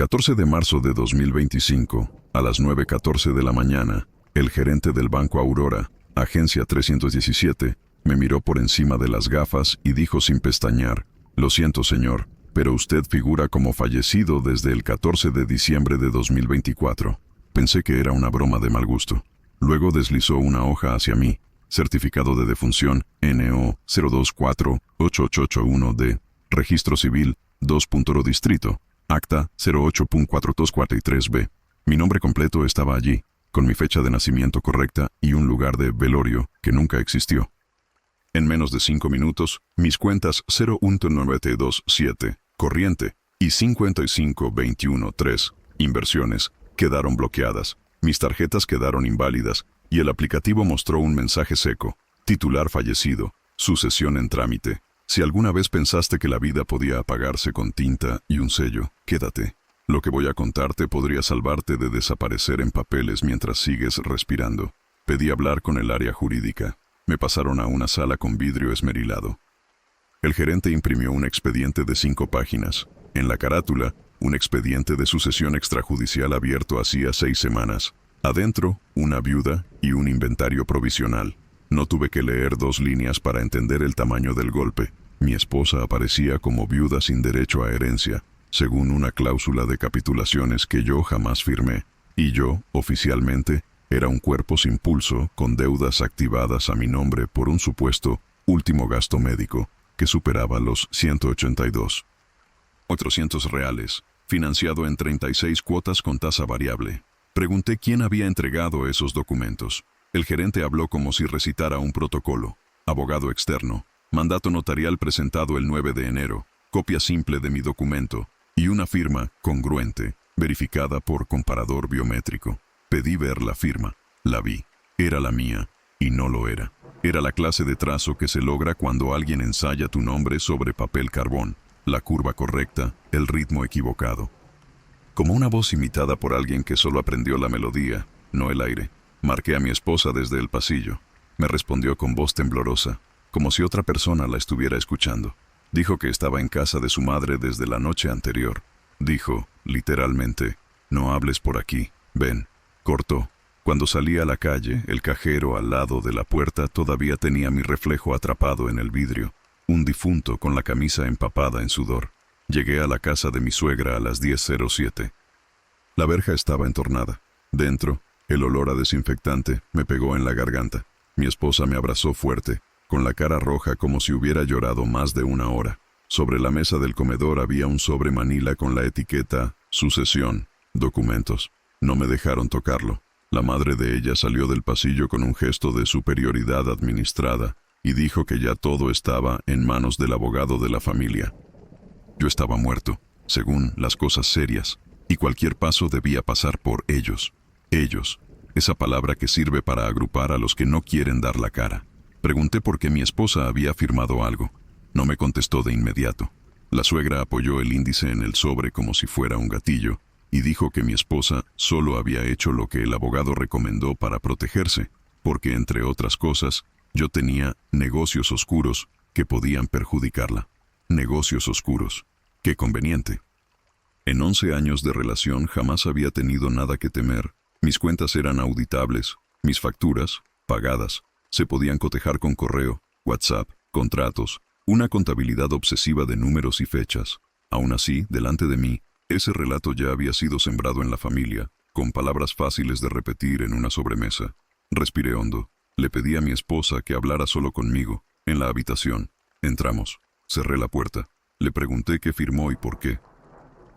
14 de marzo de 2025, a las 9:14 de la mañana, el gerente del Banco Aurora, agencia 317, me miró por encima de las gafas y dijo sin pestañear: «Lo siento, señor, pero usted figura como fallecido desde el 14 de diciembre de 2024. Pensé que era una broma de mal gusto. Luego deslizó una hoja hacia mí. Certificado de defunción NO 0248881D. Registro civil 2.0 Distrito. Acta 08.4243B. Mi nombre completo estaba allí, con mi fecha de nacimiento correcta y un lugar de velorio que nunca existió. En menos de 5 minutos, mis cuentas 0.927, corriente, y 55.21.3, inversiones, quedaron bloqueadas. Mis tarjetas quedaron inválidas y el aplicativo mostró un mensaje seco: titular fallecido, sucesión en trámite. Si alguna vez pensaste que la vida podía apagarse con tinta y un sello, quédate. Lo que voy a contarte podría salvarte de desaparecer en papeles mientras sigues respirando. Pedí hablar con el área jurídica. Me pasaron a una sala con vidrio esmerilado. El gerente imprimió un expediente de 5 páginas. En la carátula, un expediente de sucesión extrajudicial abierto hacía 6 semanas. Adentro, una viuda y un inventario provisional. No tuve que leer 2 líneas para entender el tamaño del golpe. Mi esposa aparecía como viuda sin derecho a herencia, según una cláusula de capitulaciones que yo jamás firmé. Y yo, oficialmente, era un cuerpo sin pulso, con deudas activadas a mi nombre por un supuesto último gasto médico que superaba los 182.800 reales, financiado en 36 cuotas con tasa variable. Pregunté quién había entregado esos documentos. El gerente habló como si recitara un protocolo. Abogado externo, mandato notarial presentado el 9 de enero, copia simple de mi documento y una firma congruente, verificada por comparador biométrico. Pedí ver la firma. La vi. Era la mía, y no lo era. Era la clase de trazo que se logra cuando alguien ensaya tu nombre sobre papel carbón. La curva correcta, el ritmo equivocado. Como una voz imitada por alguien que solo aprendió la melodía, no el aire. Marqué a mi esposa desde el pasillo. Me respondió con voz temblorosa, como si otra persona la estuviera escuchando. Dijo que estaba en casa de su madre desde la noche anterior. Dijo, literalmente: «No hables por aquí, ven». Cortó. Cuando salí a la calle, el cajero al lado de la puerta todavía tenía mi reflejo atrapado en el vidrio, un difunto con la camisa empapada en sudor. Llegué a la casa de mi suegra a las 10:07. La verja estaba entornada. Dentro, el olor a desinfectante me pegó en la garganta. Mi esposa me abrazó fuerte, con la cara roja como si hubiera llorado más de 1 hora. Sobre la mesa del comedor había un sobre manila con la etiqueta «Sucesión, documentos». No me dejaron tocarlo. La madre de ella salió del pasillo con un gesto de superioridad administrada y dijo que ya todo estaba en manos del abogado de la familia. Yo estaba muerto, según las cosas serias, y cualquier paso debía pasar por ellos. Ellos, esa palabra que sirve para agrupar a los que no quieren dar la cara. Pregunté por qué mi esposa había firmado algo. No me contestó de inmediato. La suegra apoyó el índice en el sobre como si fuera un gatillo, y dijo que mi esposa solo había hecho lo que el abogado recomendó para protegerse, porque, entre otras cosas, yo tenía negocios oscuros que podían perjudicarla. Negocios oscuros. Qué conveniente. En 11 años de relación jamás había tenido nada que temer. Mis cuentas eran auditables, mis facturas, pagadas, se podían cotejar con correo, WhatsApp, contratos, una contabilidad obsesiva de números y fechas. Aún así, delante de mí, ese relato ya había sido sembrado en la familia, con palabras fáciles de repetir en una sobremesa. Respiré hondo. Le pedí a mi esposa que hablara solo conmigo, en la habitación. Entramos. Cerré la puerta. Le pregunté qué firmó y por qué.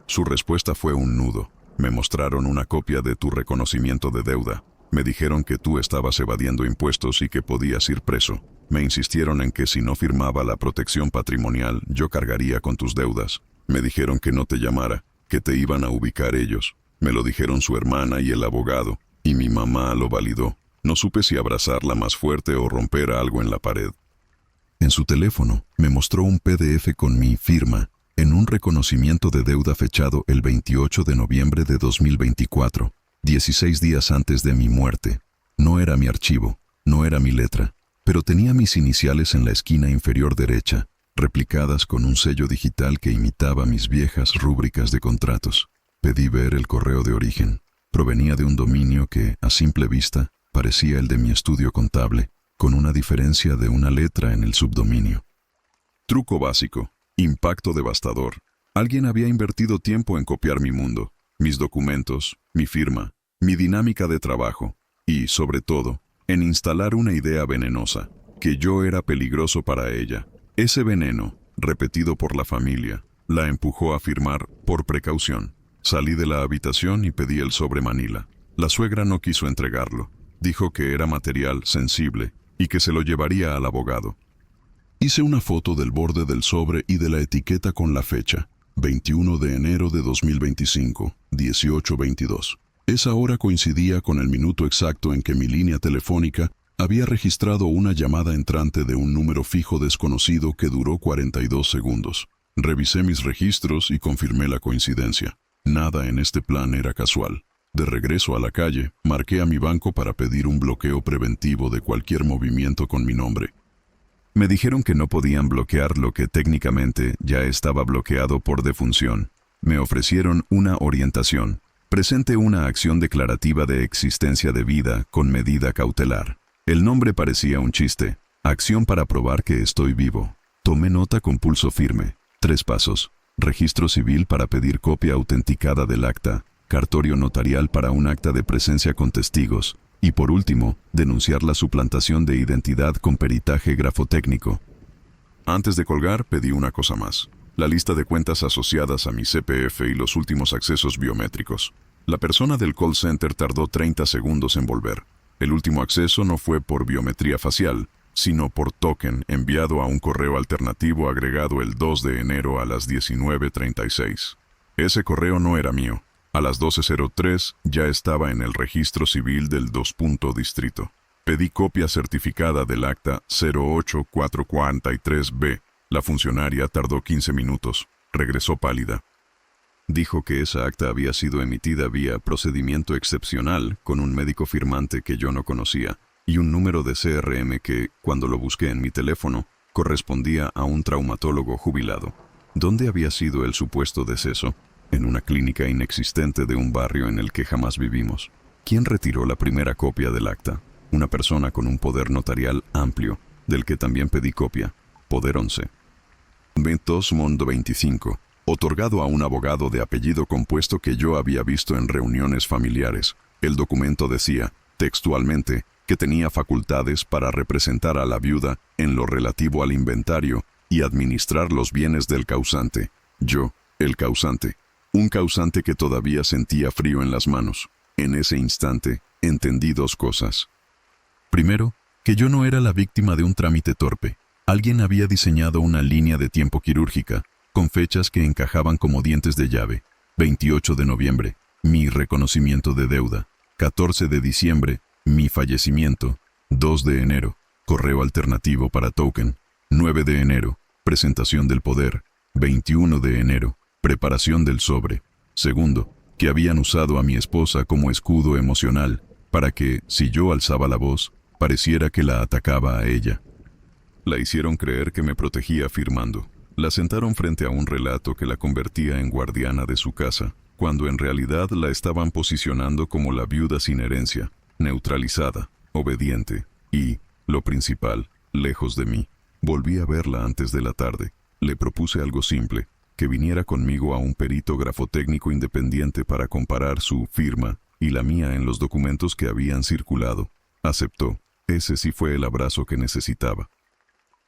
Su respuesta fue un nudo. Me mostraron una copia de tu reconocimiento de deuda. Me dijeron que tú estabas evadiendo impuestos y que podías ir preso. Me insistieron en que si no firmaba la protección patrimonial, yo cargaría con tus deudas. Me dijeron que no te llamara, que te iban a ubicar ellos. Me lo dijeron su hermana y el abogado, y mi mamá lo validó. No supe si abrazarla más fuerte o romper algo en la pared. En su teléfono me mostró un PDF con mi firma, en un reconocimiento de deuda fechado el 28 de noviembre de 2024, 16 días antes de mi muerte. No era mi archivo, no era mi letra, pero tenía mis iniciales en la esquina inferior derecha, replicadas con un sello digital que imitaba mis viejas rúbricas de contratos. Pedí ver el correo de origen. Provenía de un dominio que, a simple vista, parecía el de mi estudio contable, con una diferencia de una letra en el subdominio. Truco básico. Impacto devastador. Alguien había invertido tiempo en copiar mi mundo, mis documentos, mi firma, mi dinámica de trabajo y, sobre todo, en instalar una idea venenosa, que yo era peligroso para ella. Ese veneno, repetido por la familia, la empujó a firmar por precaución. Salí de la habitación y pedí el sobre Manila. La suegra no quiso entregarlo. Dijo que era material sensible y que se lo llevaría al abogado. Hice una foto del borde del sobre y de la etiqueta con la fecha, 21 de enero de 2025, 18:22. Esa hora coincidía con el minuto exacto en que mi línea telefónica había registrado una llamada entrante de un número fijo desconocido que duró 42 segundos. Revisé mis registros y confirmé la coincidencia. Nada en este plan era casual. De regreso a la calle, marqué a mi banco para pedir un bloqueo preventivo de cualquier movimiento con mi nombre. Me dijeron que no podían bloquear lo que técnicamente ya estaba bloqueado por defunción. Me ofrecieron una orientación. Presente una acción declarativa de existencia de vida con medida cautelar. El nombre parecía un chiste. Acción para probar que estoy vivo. Tomé nota con pulso firme. 3 pasos. Registro civil para pedir copia autenticada del acta. Cartorio notarial para un acta de presencia con testigos. Y por último, denunciar la suplantación de identidad con peritaje grafotécnico. Antes de colgar, pedí una cosa más. La lista de cuentas asociadas a mi CPF y los últimos accesos biométricos. La persona del call center tardó 30 segundos en volver. El último acceso no fue por biometría facial, sino por token enviado a un correo alternativo agregado el 2 de enero a las 19:36. Ese correo no era mío. A las 12:03 ya estaba en el registro civil del 2. Distrito. Pedí copia certificada del acta 08443B. La funcionaria tardó 15 minutos. Regresó pálida. Dijo que esa acta había sido emitida vía procedimiento excepcional con un médico firmante que yo no conocía y un número de CRM que, cuando lo busqué en mi teléfono, correspondía a un traumatólogo jubilado. ¿Dónde había sido el supuesto deceso? En una clínica inexistente de un barrio en el que jamás vivimos. ¿Quién retiró la primera copia del acta? Una persona con un poder notarial amplio, del que también pedí copia. Poder 11. Ventos Mundo 25. Otorgado a un abogado de apellido compuesto que yo había visto en reuniones familiares. El documento decía, textualmente, que tenía facultades para representar a la viuda en lo relativo al inventario y administrar los bienes del causante. Yo, el causante. Un causante que todavía sentía frío en las manos. En ese instante, entendí 2 cosas. Primero, que yo no era la víctima de un trámite torpe. Alguien había diseñado una línea de tiempo quirúrgica, con fechas que encajaban como dientes de llave. 28 de noviembre, mi reconocimiento de deuda. 14 de diciembre, mi fallecimiento. 2 de enero, correo alternativo para token. 9 de enero, presentación del poder. 21 de enero, preparación del sobre. Segundo, que habían usado a mi esposa como escudo emocional, para que, si yo alzaba la voz, pareciera que la atacaba a ella. La hicieron creer que me protegía firmando. La sentaron frente a un relato que la convertía en guardiana de su casa, cuando en realidad la estaban posicionando como la viuda sin herencia, neutralizada, obediente y, lo principal, lejos de mí. Volví a verla antes de la tarde. Le propuse algo simple, que viniera conmigo a un perito grafotécnico independiente para comparar su firma y la mía en los documentos que habían circulado. Aceptó. Ese sí fue el abrazo que necesitaba.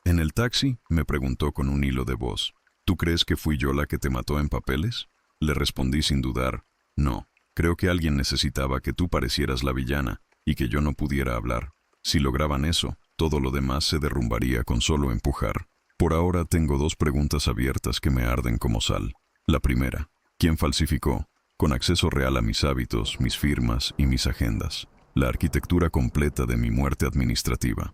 En el taxi me preguntó con un hilo de voz, ¿tú crees que fui yo la que te mató en papeles? Le respondí sin dudar, no, creo que alguien necesitaba que tú parecieras la villana y que yo no pudiera hablar. Si lograban eso, todo lo demás se derrumbaría con solo empujar. Por ahora tengo 2 preguntas abiertas que me arden como sal. La primera, ¿quién falsificó, con acceso real a mis hábitos, mis firmas y mis agendas, la arquitectura completa de mi muerte administrativa?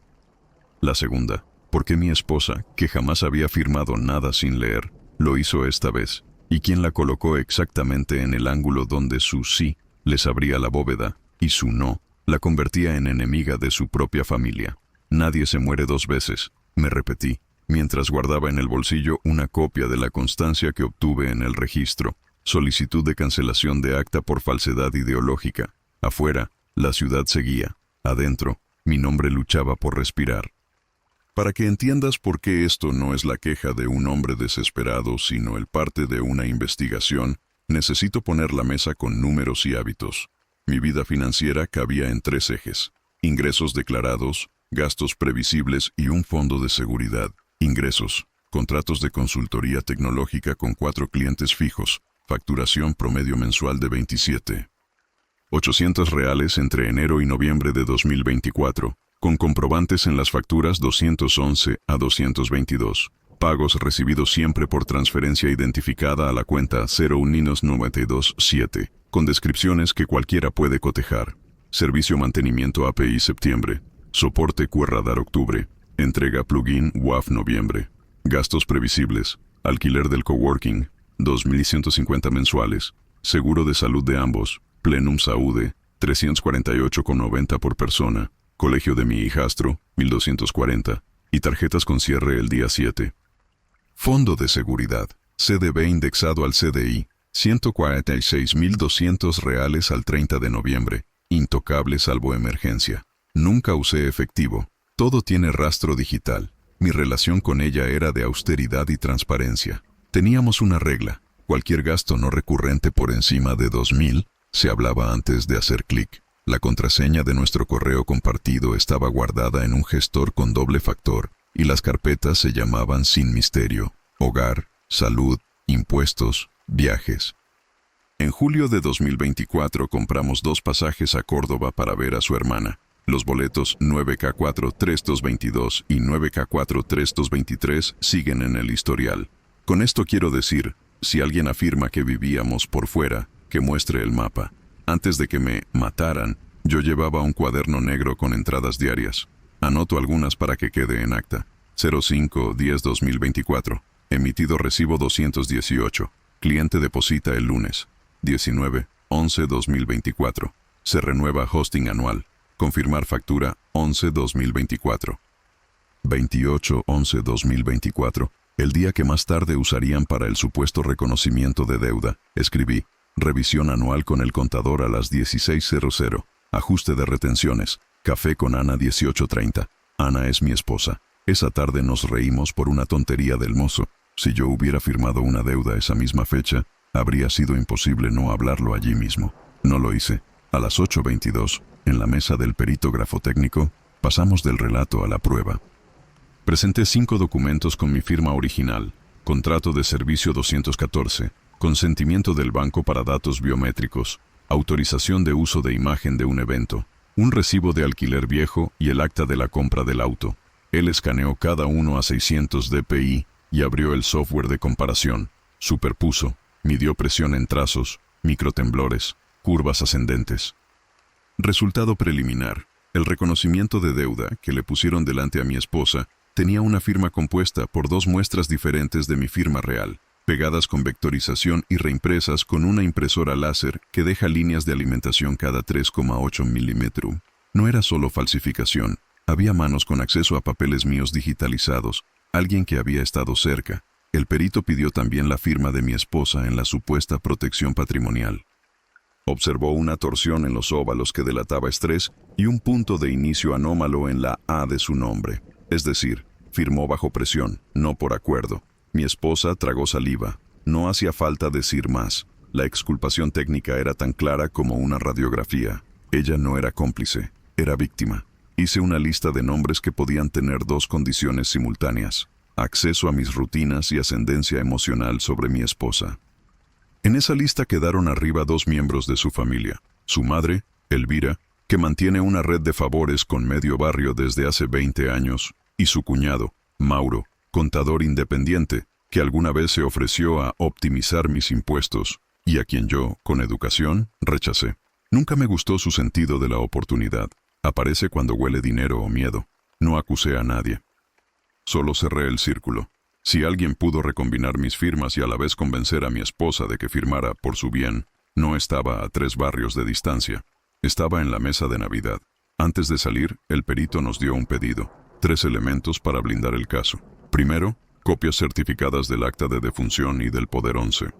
La segunda, ¿por qué mi esposa, que jamás había firmado nada sin leer, lo hizo esta vez? ¿Y quién la colocó exactamente en el ángulo donde su sí les abría la bóveda y su no la convertía en enemiga de su propia familia? Nadie se muere 2 veces, me repetí, mientras guardaba en el bolsillo una copia de la constancia que obtuve en el registro. Solicitud de cancelación de acta por falsedad ideológica. Afuera, la ciudad seguía. Adentro, mi nombre luchaba por respirar. Para que entiendas por qué esto no es la queja de un hombre desesperado, sino el parte de una investigación, necesito poner la mesa con números y hábitos. Mi vida financiera cabía en 3 ejes: ingresos declarados, gastos previsibles y un fondo de seguridad. Ingresos: contratos de consultoría tecnológica con 4 clientes fijos, facturación promedio mensual de 27,800 reales entre enero y noviembre de 2024, con comprobantes en las facturas 211 a 222. Pagos recibidos siempre por transferencia identificada a la cuenta 01927, con descripciones que cualquiera puede cotejar. Servicio mantenimiento API septiembre, soporte QRadar octubre, entrega plugin WAF noviembre. Gastos previsibles: alquiler del coworking, 2.150 mensuales, seguro de salud de ambos, Plenum Saúde, 348,90 por persona, colegio de mi hijastro, 1.240, y tarjetas con cierre el día 7. Fondo de seguridad, CDB indexado al CDI, 146.200 reales al 30 de noviembre, intocable salvo emergencia. Nunca usé efectivo, todo tiene rastro digital. Mi relación con ella era de austeridad y transparencia. Teníamos una regla: cualquier gasto no recurrente por encima de 2.000 se hablaba antes de hacer clic. La contraseña de nuestro correo compartido estaba guardada en un gestor con doble factor, y las carpetas se llamaban sin misterio: hogar, salud, impuestos, viajes. En julio de 2024 compramos 2 pasajes a Córdoba para ver a su hermana. Los boletos 9K43222 y 9K43223 siguen en el historial. Con esto quiero decir, si alguien afirma que vivíamos por fuera, que muestre el mapa. Antes de que me mataran, yo llevaba un cuaderno negro con entradas diarias. Anoto algunas para que quede en acta. 05-10-2024. Emitido recibo 218. Cliente deposita el lunes. 19-11-2024. Se renueva hosting anual. Confirmar factura 11-2024. 28-11-2024. El día que más tarde usarían para el supuesto reconocimiento de deuda. Escribí: revisión anual con el contador a las 16:00. Ajuste de retenciones. Café con Ana 18:30. Ana es mi esposa. Esa tarde nos reímos por una tontería del mozo. Si yo hubiera firmado una deuda esa misma fecha, habría sido imposible no hablarlo allí mismo. No lo hice. A las 8:22, en la mesa del perito grafotécnico, pasamos del relato a la prueba. Presenté 5 documentos con mi firma original: contrato de servicio 214, consentimiento del banco para datos biométricos, autorización de uso de imagen de un evento, un recibo de alquiler viejo y el acta de la compra del auto. Él escaneó cada uno a 600 dpi y abrió el software de comparación. Superpuso, midió presión en trazos, microtemblores, curvas ascendentes. Resultado preliminar: el reconocimiento de deuda que le pusieron delante a mi esposa tenía una firma compuesta por 2 muestras diferentes de mi firma real, pegadas con vectorización y reimpresas con una impresora láser que deja líneas de alimentación cada 3,8 milímetros. No era solo falsificación, había manos con acceso a papeles míos digitalizados, alguien que había estado cerca. El perito pidió también la firma de mi esposa en la supuesta protección patrimonial. Observó una torsión en los óvalos que delataba estrés y un punto de inicio anómalo en la A de su nombre. Es decir, firmó bajo presión, no por acuerdo. Mi esposa tragó saliva. No hacía falta decir más. La exculpación técnica era tan clara como una radiografía. Ella no era cómplice, era víctima. Hice una lista de nombres que podían tener 2 condiciones simultáneas: acceso a mis rutinas y ascendencia emocional sobre mi esposa. En esa lista quedaron arriba 2 miembros de su familia: su madre, Elvira, que mantiene una red de favores con medio barrio desde hace 20 años, y su cuñado, Mauro, contador independiente, que alguna vez se ofreció a optimizar mis impuestos, y a quien yo, con educación, rechacé. Nunca me gustó su sentido de la oportunidad. Aparece cuando huele dinero o miedo. No acusé a nadie. Solo cerré el círculo. Si alguien pudo recombinar mis firmas y a la vez convencer a mi esposa de que firmara por su bien, no estaba a 3 barrios de distancia. Estaba en la mesa de Navidad. Antes de salir, el perito nos dio un pedido: 3 elementos para blindar el caso. Primero, copias certificadas del acta de defunción y del poder 11.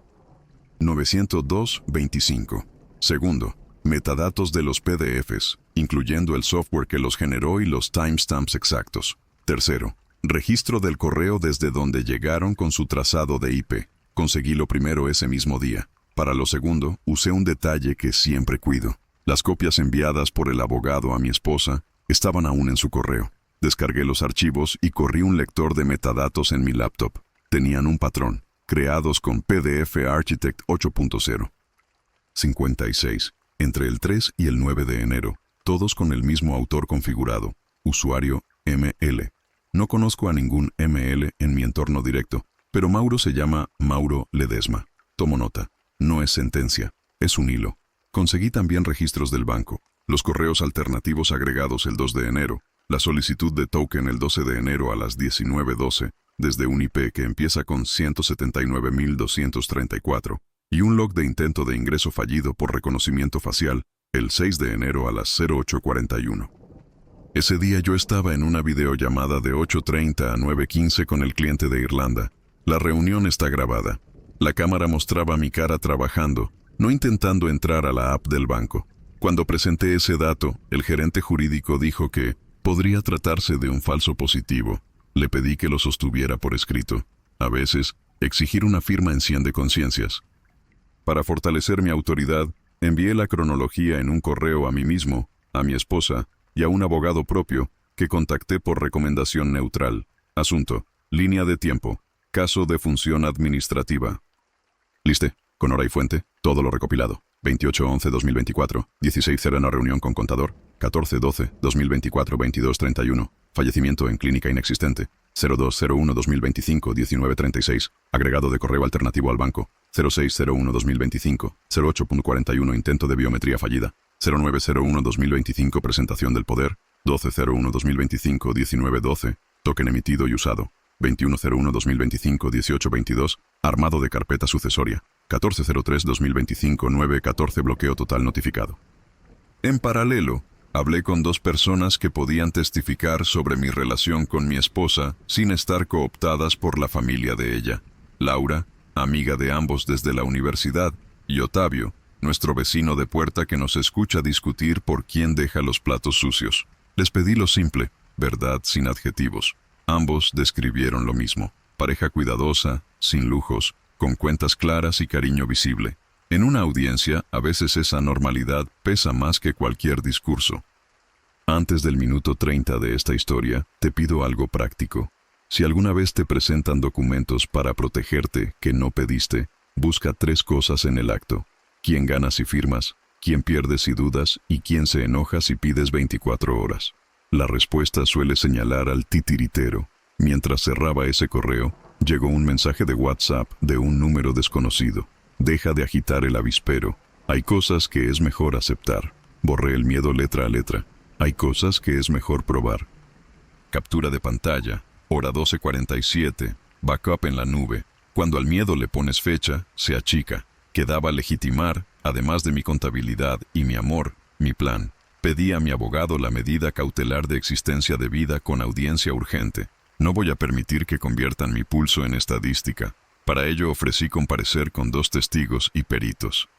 902.25. Segundo, metadatos de los PDFs, incluyendo el software que los generó y los timestamps exactos. Tercero, registro del correo desde donde llegaron con su trazado de IP. Conseguí lo primero ese mismo día. Para lo segundo, usé un detalle que siempre cuido. Las copias enviadas por el abogado a mi esposa estaban aún en su correo. Descargué los archivos y corrí un lector de metadatos en mi laptop. Tenían un patrón, creados con PDF Architect 8.0. 56. Entre el 3 y el 9 de enero, todos con el mismo autor configurado, usuario ML. No conozco a ningún ML en mi entorno directo, pero Mauro se llama Mauro Ledesma. Tomo nota. No es sentencia, es un hilo. Conseguí también registros del banco, los correos alternativos agregados el 2 de enero, la solicitud de token el 12 de enero a las 19:12, desde un IP que empieza con 179.234, y un log de intento de ingreso fallido por reconocimiento facial el 6 de enero a las 08:41. Ese día yo estaba en una videollamada de 8:30 a 9:15 con el cliente de Irlanda. La reunión está grabada. La cámara mostraba mi cara trabajando, no intentando entrar a la app del banco. Cuando presenté ese dato, el gerente jurídico dijo que podría tratarse de un falso positivo. Le pedí que lo sostuviera por escrito. A veces, exigir una firma enciende conciencias. Para fortalecer mi autoridad, envié la cronología en un correo a mí mismo, a mi esposa y a un abogado propio que contacté por recomendación neutral. Asunto: línea de tiempo. Caso de función administrativa. Liste, con hora y fuente, todo lo recopilado. 28/11/2024, 16:00 en la reunión con contador, 14/12/2024, 22:31, fallecimiento en clínica inexistente, 02/01/2025, 19:36, agregado de correo alternativo al banco, 06/01/2025, 08:41, intento de biometría fallida, 09/01/2025, presentación del poder, 12/01/2025, 19:12, token emitido y usado, 21/01/2025, 18:22, armado de carpeta sucesoria, 14/03/2025, 9:14, bloqueo total notificado. En paralelo, hablé con 2 personas que podían testificar sobre mi relación con mi esposa sin estar cooptadas por la familia de ella. Laura, amiga de ambos desde la universidad, y Otavio, nuestro vecino de puerta que nos escucha discutir por quién deja los platos sucios. Les pedí lo simple, verdad sin adjetivos. Ambos describieron lo mismo: pareja cuidadosa, sin lujos, con cuentas claras y cariño visible. En una audiencia, a veces esa normalidad pesa más que cualquier discurso. Antes del minuto 30 de esta historia, te pido algo práctico. Si alguna vez te presentan documentos para protegerte que no pediste, busca 3 cosas en el acto: quién gana si firmas, quién pierde si dudas y quién se enoja si pides 24 horas. La respuesta suele señalar al titiritero. Mientras cerraba ese correo, llegó un mensaje de WhatsApp de un número desconocido. Deja de agitar el avispero. Hay cosas que es mejor aceptar. Borré el miedo letra a letra. Hay cosas que es mejor probar. Captura de pantalla. Hora 12:47. Backup en la nube. Cuando al miedo le pones fecha, se achica. Quedaba legitimar, además de mi contabilidad y mi amor, mi plan. Pedí a mi abogado la medida cautelar de existencia de vida con audiencia urgente. No voy a permitir que conviertan mi pulso en estadística. Para ello ofrecí comparecer con 2 testigos y peritos.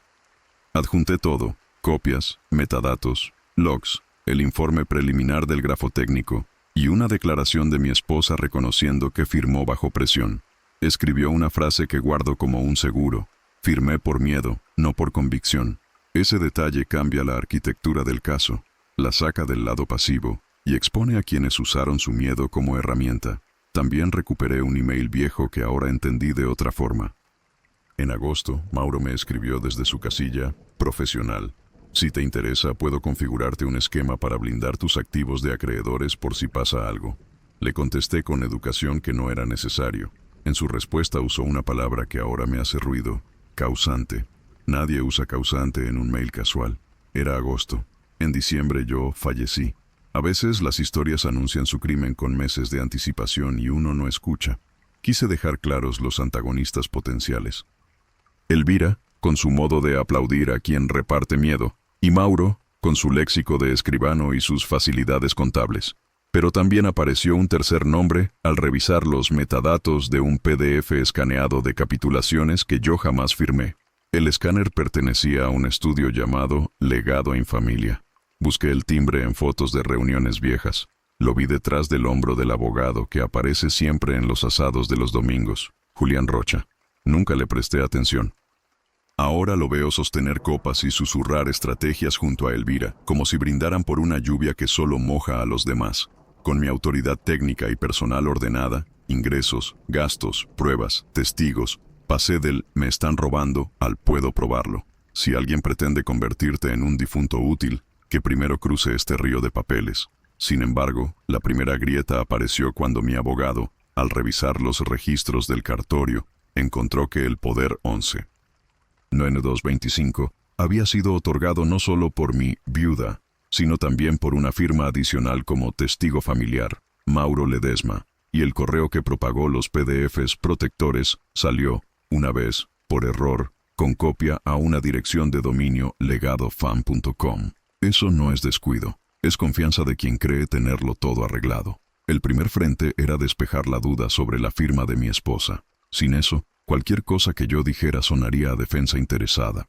Adjunté todo: copias, metadatos, logs, el informe preliminar del grafotécnico y una declaración de mi esposa reconociendo que firmó bajo presión. Escribió una frase que guardo como un seguro: firmé por miedo, no por convicción. Ese detalle cambia la arquitectura del caso, la saca del lado pasivo y expone a quienes usaron su miedo como herramienta. También recuperé un email viejo que ahora entendí de otra forma. En agosto, Mauro me escribió desde su casilla: profesional. Si te interesa, puedo configurarte un esquema para blindar tus activos de acreedores por si pasa algo. Le contesté con educación que no era necesario. En su respuesta usó una palabra que ahora me hace ruido: causante. Nadie usa causante en un mail casual. Era agosto. En diciembre yo fallecí. A veces las historias anuncian su crimen con meses de anticipación y uno no escucha. Quise dejar claros los antagonistas potenciales. Elvira, con su modo de aplaudir a quien reparte miedo, y Mauro, con su léxico de escribano y sus facilidades contables. Pero también apareció un tercer nombre al revisar los metadatos de un PDF escaneado de capitulaciones que yo jamás firmé. El escáner pertenecía a un estudio llamado Legado en Familia. Busqué el timbre en fotos de reuniones viejas. Lo vi detrás del hombro del abogado que aparece siempre en los asados de los domingos, Julián Rocha. Nunca le presté atención. Ahora lo veo sostener copas y susurrar estrategias junto a Elvira, como si brindaran por una lluvia que solo moja a los demás. Con mi autoridad técnica y personal ordenada, ingresos, gastos, pruebas, testigos, pasé del «me están robando» al «puedo probarlo». Si alguien pretende convertirte en un difunto útil, que primero cruce este río de papeles. Sin embargo, la primera grieta apareció cuando mi abogado, al revisar los registros del cartorio, encontró que el poder 11. 9225 había sido otorgado no solo por mi viuda, sino también por una firma adicional como testigo familiar, Mauro Ledesma, y el correo que propagó los PDFs protectores salió, una vez, por error, con copia a una dirección de dominio legadofam.com. Eso no es descuido, es confianza de quien cree tenerlo todo arreglado. El primer frente era despejar la duda sobre la firma de mi esposa. Sin eso, cualquier cosa que yo dijera sonaría a defensa interesada.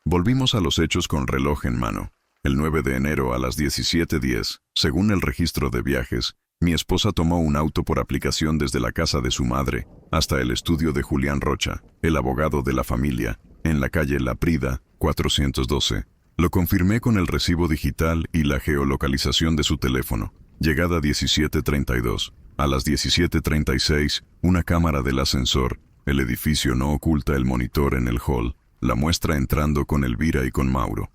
Volvimos a los hechos con reloj en mano. El 9 de enero a las 17:10, según el registro de viajes, mi esposa tomó un auto por aplicación desde la casa de su madre hasta el estudio de Julián Rocha, el abogado de la familia, en la calle La Prida, 412. Lo confirmé con el recibo digital y la geolocalización de su teléfono. Llegada 17:32. A las 17:36, una cámara del ascensor. El edificio no oculta el monitor en el hall. La muestra entrando con Elvira y con Mauro.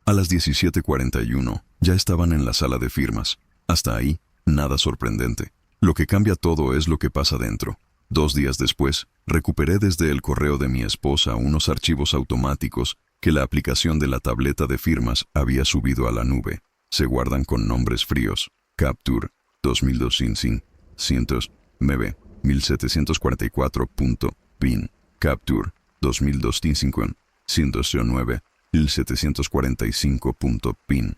A las 17:41, ya estaban en la sala de firmas. Hasta ahí, nada sorprendente. Lo que cambia todo es lo que pasa dentro. 2 días después, recuperé desde el correo de mi esposa unos archivos automáticos que la aplicación de la tableta de firmas había subido a la nube. Se guardan con nombres fríos. Capture 2200 MB 1744.pin. Capture 2200 109 1745.pin.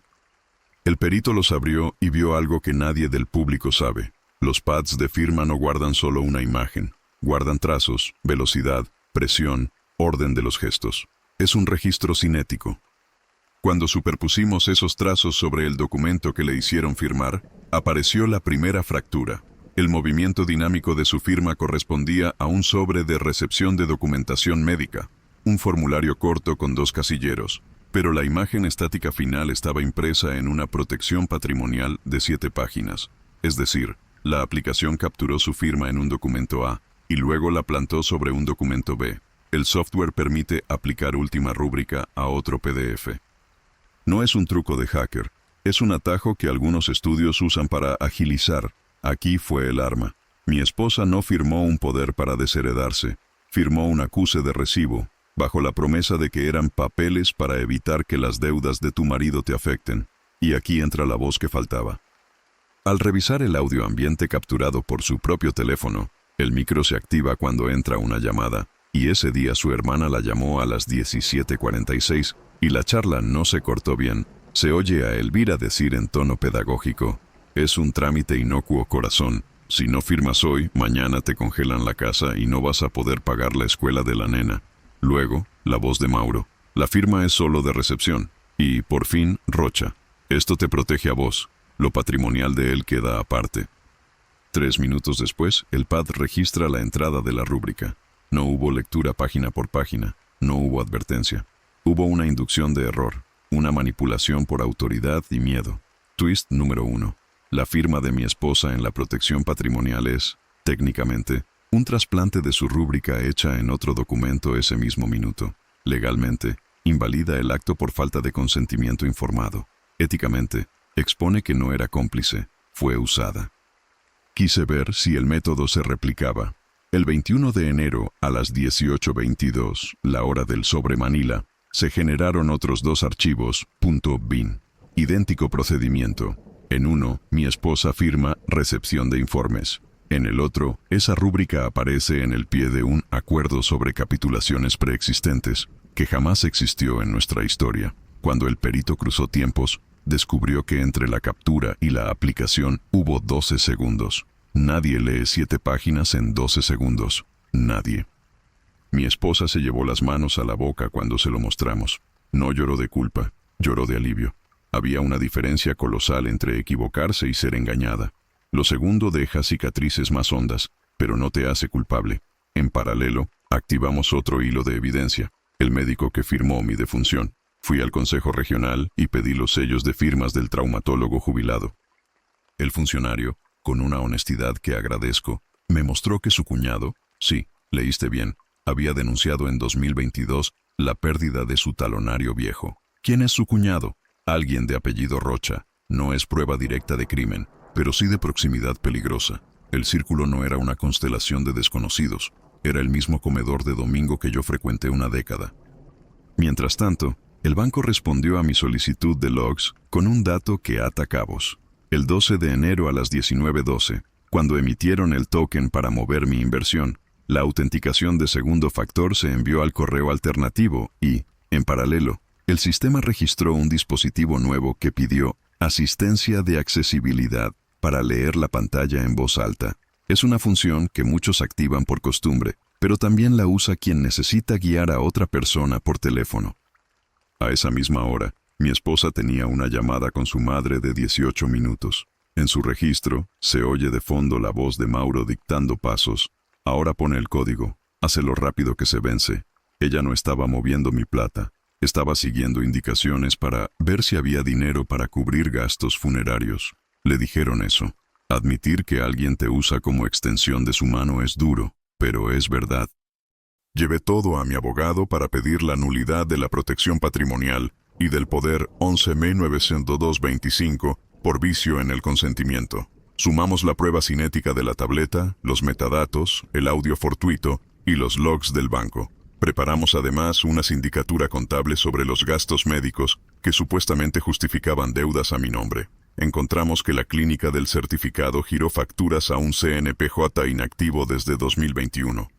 El perito los abrió y vio algo que nadie del público sabe. Los pads de firma no guardan solo una imagen. Guardan trazos, velocidad, presión, orden de los gestos. Es un registro cinético. Cuando superpusimos esos trazos sobre el documento que le hicieron firmar, apareció la primera fractura. El movimiento dinámico de su firma correspondía a un sobre de recepción de documentación médica, un formulario corto con 2 casilleros, pero la imagen estática final estaba impresa en una protección patrimonial de 7 páginas. Es decir, la aplicación capturó su firma en un documento A y luego la plantó sobre un documento B. El software permite aplicar última rúbrica a otro PDF. No es un truco de hacker, es un atajo que algunos estudios usan para agilizar. Aquí fue el arma. Mi esposa no firmó un poder para desheredarse, firmó un acuse de recibo, bajo la promesa de que eran papeles para evitar que las deudas de tu marido te afecten. Y aquí entra la voz que faltaba. Al revisar el audio ambiente capturado por su propio teléfono, el micro se activa cuando entra una llamada, y ese día su hermana la llamó a las 17:46, y la charla no se cortó bien. Se oye a Elvira decir en tono pedagógico: «Es un trámite inocuo, corazón. Si no firmas hoy, mañana te congelan la casa y no vas a poder pagar la escuela de la nena». Luego, la voz de Mauro: «La firma es solo de recepción». Y, por fin, Rocha: «Esto te protege a vos. Lo patrimonial de él queda aparte». 3 minutos después, el pad registra la entrada de la rúbrica. No hubo lectura página por página. No hubo advertencia. Hubo una inducción de error. Una manipulación por autoridad y miedo. Twist número 1. La firma de mi esposa en la protección patrimonial es, técnicamente, un trasplante de su rúbrica hecha en otro documento ese mismo minuto. Legalmente, invalida el acto por falta de consentimiento informado. Éticamente, expone que no era cómplice, fue usada. Quise ver si el método se replicaba. El 21 de enero, a las 18:22, la hora del sobre Manila, se generaron otros 2 archivos, .bin. Idéntico procedimiento. En uno, mi esposa firma recepción de informes. En el otro, esa rúbrica aparece en el pie de un acuerdo sobre capitulaciones preexistentes, que jamás existió en nuestra historia. Cuando el perito cruzó tiempos, descubrió que entre la captura y la aplicación hubo 12 segundos. Nadie lee 7 páginas en 12 segundos. Nadie. Mi esposa se llevó las manos a la boca cuando se lo mostramos. No lloró de culpa, lloró de alivio. Había una diferencia colosal entre equivocarse y ser engañada. Lo segundo deja cicatrices más hondas, pero no te hace culpable. En paralelo, activamos otro hilo de evidencia, el médico que firmó mi defunción. Fui al Consejo Regional y pedí los sellos de firmas del traumatólogo jubilado. El funcionario, con una honestidad que agradezco, me mostró que su cuñado, sí, leíste bien, había denunciado en 2022 la pérdida de su talonario viejo. ¿Quién es su cuñado? Alguien de apellido Rocha. No es prueba directa de crimen, pero sí de proximidad peligrosa. El círculo no era una constelación de desconocidos. Era el mismo comedor de domingo que yo frecuenté una década. Mientras tanto, el banco respondió a mi solicitud de logs con un dato que ata cabos. El 12 de enero a las 19:12, cuando emitieron el token para mover mi inversión, la autenticación de segundo factor se envió al correo alternativo y, en paralelo, el sistema registró un dispositivo nuevo que pidió asistencia de accesibilidad para leer la pantalla en voz alta. Es una función que muchos activan por costumbre, pero también la usa quien necesita guiar a otra persona por teléfono. A esa misma hora, mi esposa tenía una llamada con su madre de 18 minutos. En su registro, se oye de fondo la voz de Mauro dictando pasos. Ahora pone el código, hácelo rápido que se vence. Ella no estaba moviendo mi plata. Estaba siguiendo indicaciones para ver si había dinero para cubrir gastos funerarios. Le dijeron eso. Admitir que alguien te usa como extensión de su mano es duro, pero es verdad. Llevé todo a mi abogado para pedir la nulidad de la protección patrimonial y del poder 11.902.25 por vicio en el consentimiento. Sumamos la prueba cinética de la tableta, los metadatos, el audio fortuito y los logs del banco. Preparamos además una sindicatura contable sobre los gastos médicos que supuestamente justificaban deudas a mi nombre. Encontramos que la clínica del certificado giró facturas a un CNPJ inactivo desde 2021.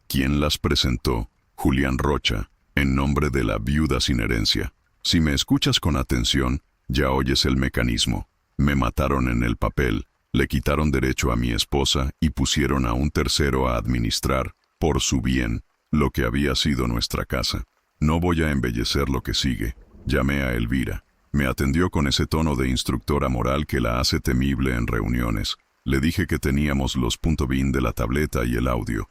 ¿Quién las presentó? Julián Rocha, en nombre de la viuda sin herencia. Si me escuchas con atención, ya oyes el mecanismo. Me mataron en el papel, le quitaron derecho a mi esposa y pusieron a un tercero a administrar, por su bien, lo que había sido nuestra casa. No voy a embellecer lo que sigue. Llamé a Elvira. Me atendió con ese tono de instructora moral que la hace temible en reuniones. Le dije que teníamos los .bin de la tableta y el audio.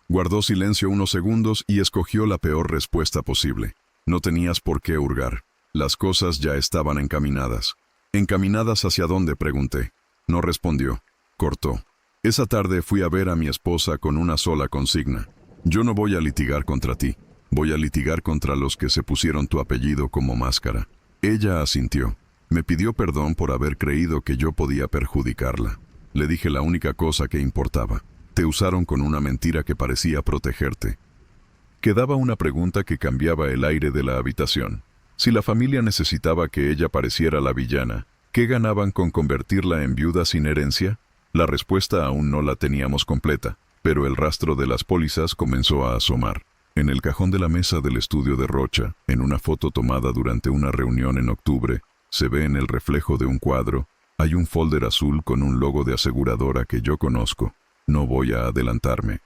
Guardó silencio unos segundos y escogió la peor respuesta posible. No tenías por qué hurgar. Las cosas ya estaban encaminadas. ¿Encaminadas hacia dónde?, pregunté. No respondió. Cortó. Esa tarde fui a ver a mi esposa con una sola consigna. Yo no voy a litigar contra ti. Voy a litigar contra los que se pusieron tu apellido como máscara. Ella asintió. Me pidió perdón por haber creído que yo podía perjudicarla. Le dije la única cosa que importaba. Te usaron con una mentira que parecía protegerte. Quedaba una pregunta que cambiaba el aire de la habitación. Si la familia necesitaba que ella pareciera la villana, ¿qué ganaban con convertirla en viuda sin herencia? La respuesta aún no la teníamos completa, pero el rastro de las pólizas comenzó a asomar. En el cajón de la mesa del estudio de Rocha, en una foto tomada durante una reunión en octubre, se ve en el reflejo de un cuadro, hay un folder azul con un logo de aseguradora que yo conozco. No voy a adelantarme.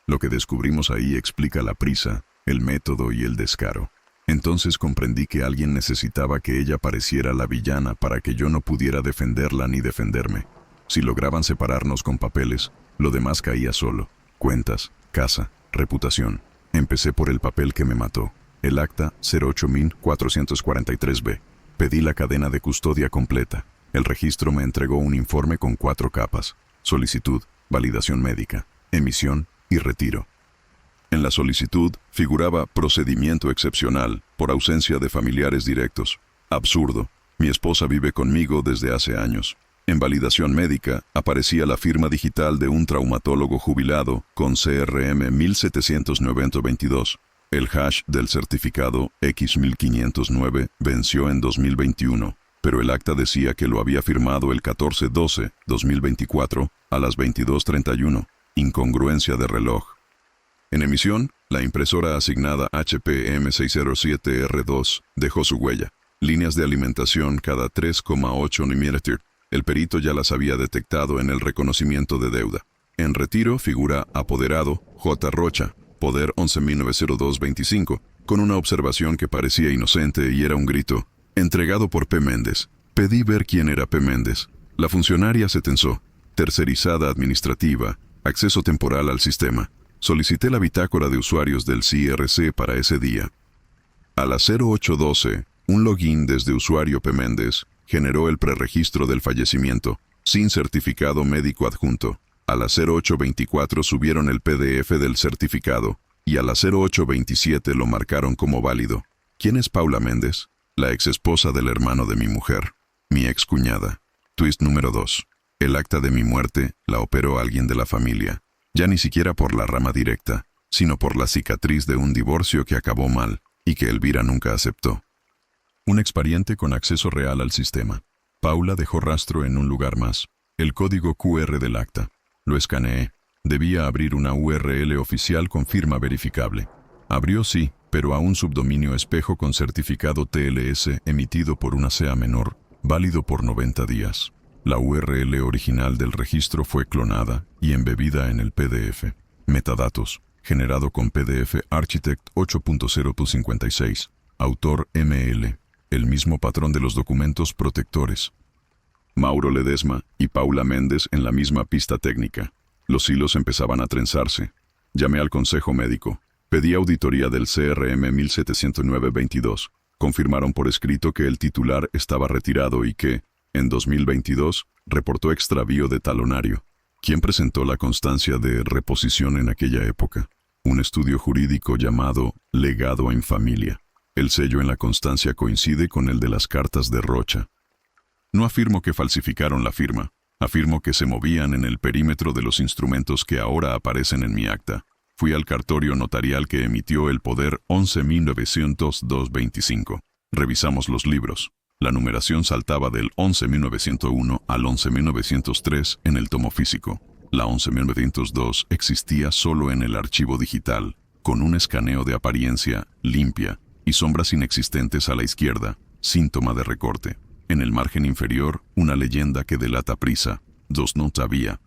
Lo que descubrimos ahí explica la prisa, el método y el descaro. Entonces comprendí que alguien necesitaba que ella pareciera la villana para que yo no pudiera defenderla ni defenderme. Si lograban separarnos con papeles, lo demás caía solo. Cuentas, casa, reputación. Empecé por el papel que me mató. El acta 08443B. Pedí la cadena de custodia completa. El registro me entregó un informe con 4 capas. Solicitud, validación médica, emisión y retiro. En la solicitud figuraba procedimiento excepcional por ausencia de familiares directos. Absurdo. Mi esposa vive conmigo desde hace años. En validación médica aparecía la firma digital de un traumatólogo jubilado con CRM 179022. El hash del certificado X1509 venció en 2021, pero el acta decía que lo había firmado el 14/12/2024 a las 22:31. Incongruencia de reloj. En emisión, la impresora asignada HP M607R2 dejó su huella. Líneas de alimentación cada 3,8 mm. El perito ya las había detectado en el reconocimiento de deuda. En retiro figura apoderado J. Rocha. Poder 11.902-25, con una observación que parecía inocente y era un grito. Entregado por P. Méndez. Pedí ver quién era P. Méndez. La funcionaria se tensó. Tercerizada administrativa. Acceso temporal al sistema. Solicité la bitácora de usuarios del CRC para ese día. A las 08:12, un login desde usuario P. Méndez generó el preregistro del fallecimiento, sin certificado médico adjunto. A las 08:24 subieron el PDF del certificado, y a las 08:27 lo marcaron como válido. ¿Quién es Paula Méndez? La exesposa del hermano de mi mujer, mi excuñada. Twist número 2. El acta de mi muerte la operó alguien de la familia, ya ni siquiera por la rama directa, sino por la cicatriz de un divorcio que acabó mal, y que Elvira nunca aceptó. Un expariente con acceso real al sistema. Paula dejó rastro en un lugar más, el código QR del acta. Lo escaneé. Debía abrir una URL oficial con firma verificable. Abrió sí, pero a un subdominio espejo con certificado TLS emitido por una CA menor, válido por 90 días. La URL original del registro fue clonada y embebida en el PDF. Metadatos. Generado con PDF Architect 8.0.56. Autor ML. El mismo patrón de los documentos protectores. Mauro Ledesma y Paula Méndez en la misma pista técnica. Los hilos empezaban a trenzarse. Llamé al consejo médico. Pedí auditoría del CRM 1709-22. Confirmaron por escrito que el titular estaba retirado y que, en 2022, reportó extravío de talonario. ¿Quién presentó la constancia de reposición en aquella época? Un estudio jurídico llamado Legado en Familia. El sello en la constancia coincide con el de las cartas de Rocha. No afirmo que falsificaron la firma. Afirmo que se movían en el perímetro de los instrumentos que ahora aparecen en mi acta. Fui al cartorio notarial que emitió el Poder 11.902-25. Revisamos los libros. La numeración saltaba del 11.901 al 11.903 en el tomo físico. La 11.902 existía solo en el archivo digital, con un escaneo de apariencia limpia y sombras inexistentes a la izquierda, síntoma de recorte. En el margen inferior, una leyenda que delata prisa. 2 nota vía.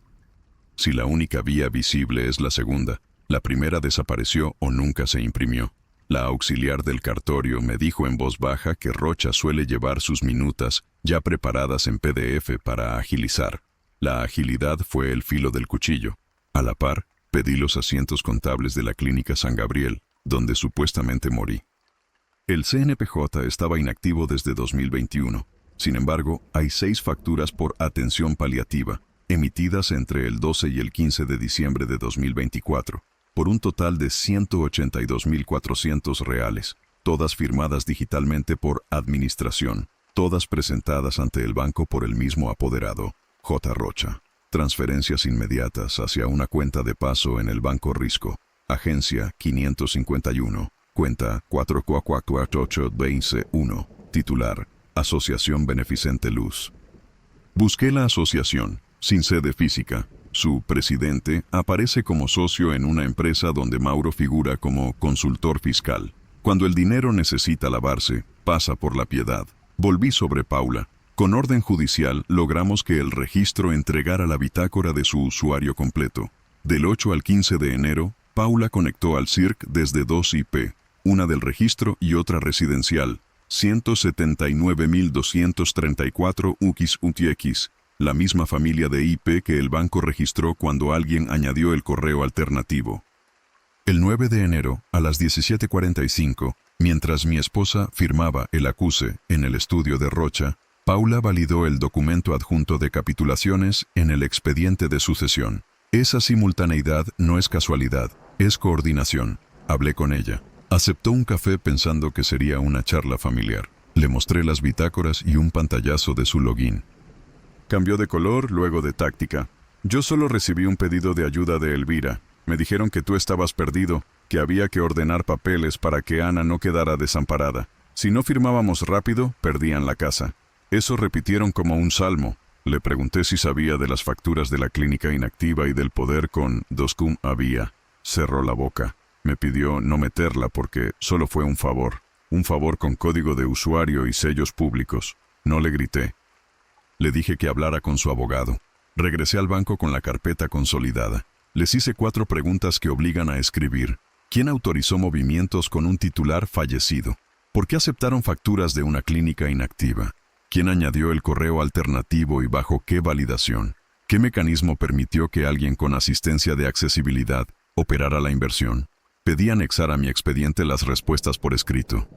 Si la única vía visible es la segunda, la primera desapareció o nunca se imprimió. La auxiliar del cartorio me dijo en voz baja que Rocha suele llevar sus minutas ya preparadas en PDF para agilizar. La agilidad fue el filo del cuchillo. A la par, pedí los asientos contables de la Clínica San Gabriel, donde supuestamente morí. El CNPJ estaba inactivo desde 2021. Sin embargo, hay 6 facturas por atención paliativa, emitidas entre el 12 y el 15 de diciembre de 2024, por un total de 182.400 reales, todas firmadas digitalmente por Administración, todas presentadas ante el banco por el mismo apoderado, J. Rocha. Transferencias inmediatas hacia una cuenta de paso en el Banco Risco, Agencia 551, cuenta 4448221, titular, Asociación Beneficente Luz. Busqué la asociación, sin sede física. Su presidente aparece como socio en una empresa donde Mauro figura como consultor fiscal. Cuando el dinero necesita lavarse, pasa por la piedad. Volví sobre Paula. Con orden judicial logramos que el registro entregara la bitácora de su usuario completo. Del 8 al 15 de enero, Paula conectó al CIRC desde 2 IP, una del registro y otra residencial, 179.234 UX, la misma familia de IP que el banco registró cuando alguien añadió el correo alternativo. El 9 de enero, a las 17:45, mientras mi esposa firmaba el acuse en el estudio de Rocha, Paula validó el documento adjunto de capitulaciones en el expediente de sucesión. Esa simultaneidad no es casualidad, es coordinación. Hablé con ella. Aceptó un café pensando que sería una charla familiar. Le mostré las bitácoras y un pantallazo de su login. Cambió de color, luego de táctica. Yo solo recibí un pedido de ayuda de Elvira. Me dijeron que tú estabas perdido, que había que ordenar papeles para que Ana no quedara desamparada. Si no firmábamos rápido, perdían la casa. Eso repitieron como un salmo. Le pregunté si sabía de las facturas de la clínica inactiva y del poder con Doscum había. Cerró la boca. Me pidió no meterla porque solo fue un favor con código de usuario y sellos públicos. No le grité. Le dije que hablara con su abogado. Regresé al banco con la carpeta consolidada. Les hice 4 preguntas que obligan a escribir. ¿Quién autorizó movimientos con un titular fallecido? ¿Por qué aceptaron facturas de una clínica inactiva? ¿Quién añadió el correo alternativo y bajo qué validación? ¿Qué mecanismo permitió que alguien con asistencia de accesibilidad operara la inversión? Pedí anexar a mi expediente las respuestas por escrito.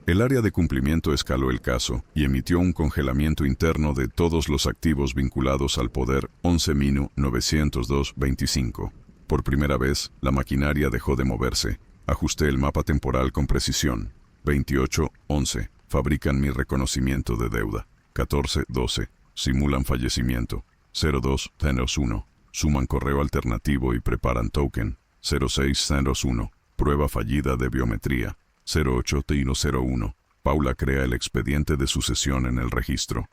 El área de cumplimiento escaló el caso y emitió un congelamiento interno de todos los activos vinculados al poder 11.902.25. Por primera vez, la maquinaria dejó de moverse. Ajusté el mapa temporal con precisión. 28.11. Fabrican mi reconocimiento de deuda. 14.12. Simulan fallecimiento. 02.01. Suman correo alternativo y preparan token. 06.01. Prueba fallida de biometría. 08.01. Paula crea el expediente de sucesión en el registro.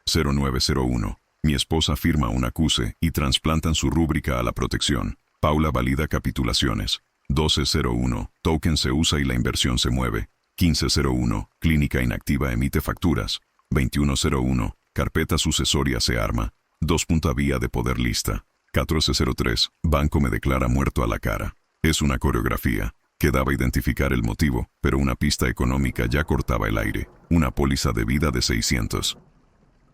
0901. Mi esposa firma un acuse y trasplantan su rúbrica a la protección. Paula valida capitulaciones. 12.01. Token se usa y la inversión se mueve. 15.01. Clínica inactiva emite facturas. 21.01. Carpeta sucesoria se arma. 2. Vía de poder lista. 14.03. Banco me declara muerto a la cara. Es una coreografía. Quedaba identificar el motivo, pero una pista económica ya cortaba el aire. Una póliza de vida de 600.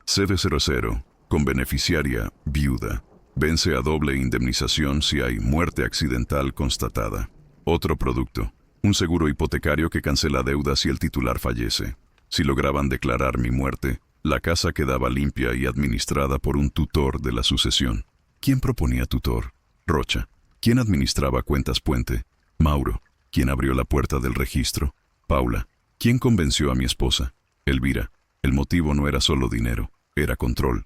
CB00. Con beneficiaria, viuda. Vence a doble indemnización si hay muerte accidental constatada. Otro producto. Un seguro hipotecario que cancela deudas si el titular fallece. Si lograban declarar mi muerte, la casa quedaba limpia y administrada por un tutor de la sucesión. ¿Quién proponía tutor? Rocha. ¿Quién administraba cuentas puente? Mauro. ¿Quién abrió la puerta del registro? Paula. ¿Quién convenció a mi esposa? Elvira. El motivo no era solo dinero, era control.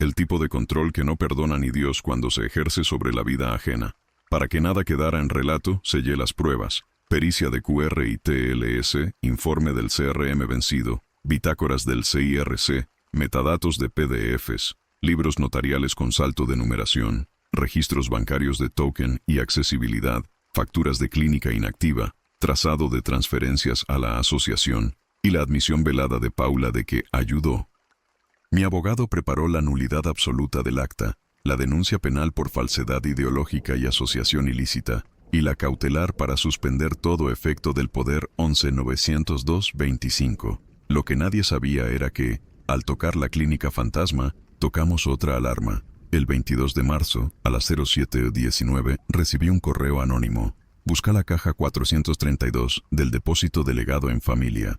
El tipo de control que no perdona ni Dios cuando se ejerce sobre la vida ajena. Para que nada quedara en relato, sellé las pruebas. Pericia de QR y TLS, informe del CRM vencido, bitácoras del CIRC, metadatos de PDFs, libros notariales con salto de numeración, registros bancarios de token y accesibilidad, facturas de clínica inactiva, trazado de transferencias a la asociación y la admisión velada de Paula de que ayudó. Mi abogado preparó la nulidad absoluta del acta, la denuncia penal por falsedad ideológica y asociación ilícita, y la cautelar para suspender todo efecto del poder 11.902.25. Lo que nadie sabía era que, al tocar la clínica fantasma, tocamos otra alarma. El 22 de marzo, a las 07:19, recibí un correo anónimo. Busca la caja 432 del depósito delegado en familia.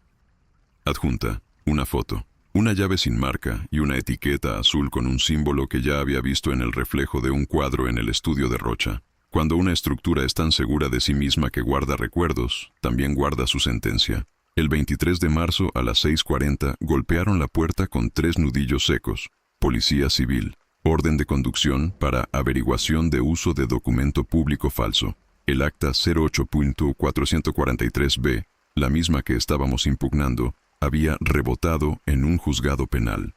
Adjunta, una foto, una llave sin marca y una etiqueta azul con un símbolo que ya había visto en el reflejo de un cuadro en el estudio de Rocha. Cuando una estructura es tan segura de sí misma que guarda recuerdos, también guarda su sentencia. El 23 de marzo, a las 6:40, golpearon la puerta con 3 nudillos secos. Policía civil. Orden de conducción para averiguación de uso de documento público falso. El acta 08.443b, la misma que estábamos impugnando, había rebotado en un juzgado penal.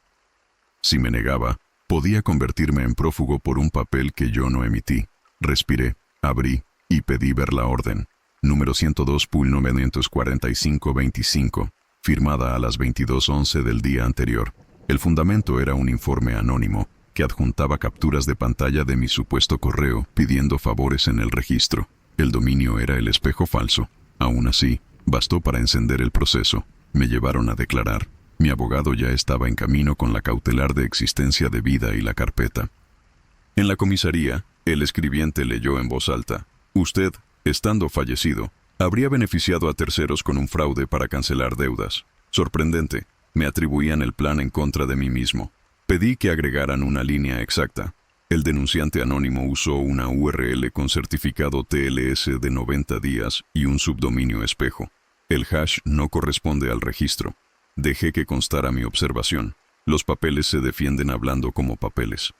Si me negaba, podía convertirme en prófugo por un papel que yo no emití. Respiré, abrí y pedí ver la orden. Número 102.945.25, firmada a las 22:11 del día anterior. El fundamento era un informe anónimo que adjuntaba capturas de pantalla de mi supuesto correo pidiendo favores en el registro. El dominio era el espejo falso. Aún así, bastó para encender el proceso. Me llevaron a declarar. Mi abogado ya estaba en camino con la cautelar de existencia de vida y la carpeta. En la comisaría, el escribiente leyó en voz alta: usted, estando fallecido, habría beneficiado a terceros con un fraude para cancelar deudas. Sorprendente, me atribuían el plan en contra de mí mismo. Pedí que agregaran una línea exacta. El denunciante anónimo usó una URL con certificado TLS de 90 días y un subdominio espejo. El hash no corresponde al registro. Dejé que constara mi observación. Los papeles se defienden hablando como papeles.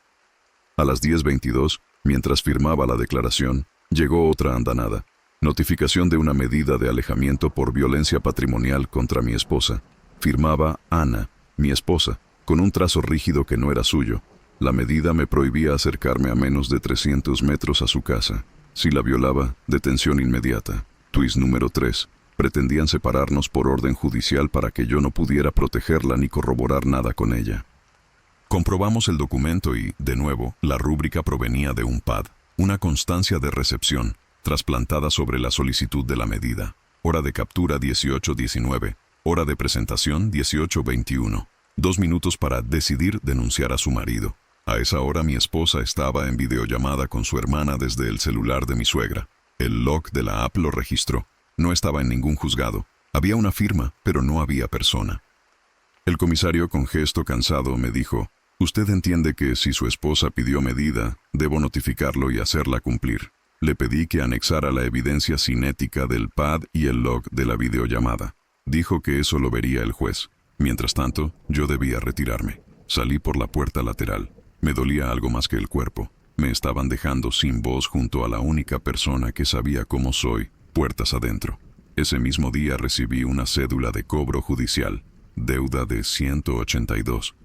A las 10:22, mientras firmaba la declaración, llegó otra andanada. Notificación de una medida de alejamiento por violencia patrimonial contra mi esposa. Firmaba Ana, mi esposa, con un trazo rígido que no era suyo. La medida me prohibía acercarme a menos de 300 metros a su casa. Si la violaba, detención inmediata. Twist número 3. Pretendían separarnos por orden judicial para que yo no pudiera protegerla ni corroborar nada con ella. Comprobamos el documento y, de nuevo, la rúbrica provenía de un pad, una constancia de recepción. trasplantada sobre la solicitud de la medida. Hora de captura 18:19. Hora de presentación 18:21. 2 minutos para decidir denunciar a su marido. A esa hora mi esposa estaba en videollamada con su hermana desde el celular de mi suegra. El log de la app lo registró. No estaba en ningún juzgado. Había una firma, pero no había persona. El comisario, con gesto cansado, me dijo: «Usted entiende que si su esposa pidió medida, debo notificarlo y hacerla cumplir». Le pedí que anexara la evidencia cinética del pad y el log de la videollamada. Dijo que eso lo vería el juez. Mientras tanto, yo debía retirarme. Salí por la puerta lateral. Me dolía algo más que el cuerpo. Me estaban dejando sin voz junto a la única persona que sabía cómo soy, puertas adentro. Ese mismo día recibí una cédula de cobro judicial, deuda de 182.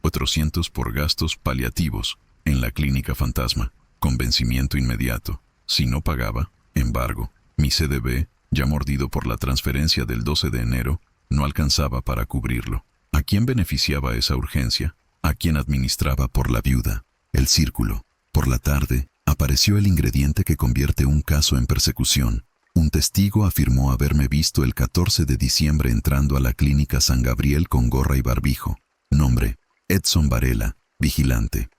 400 por gastos paliativos en la clínica fantasma, con vencimiento inmediato. Si no pagaba, embargo, mi CDB, ya mordido por la transferencia del 12 de enero, no alcanzaba para cubrirlo. ¿A quién beneficiaba esa urgencia? ¿A quién administraba por la viuda? El círculo. Por la tarde, apareció el ingrediente que convierte un caso en persecución. Un testigo afirmó haberme visto el 14 de diciembre entrando a la clínica San Gabriel con gorra y barbijo. Nombre: Edson Varela, vigilante.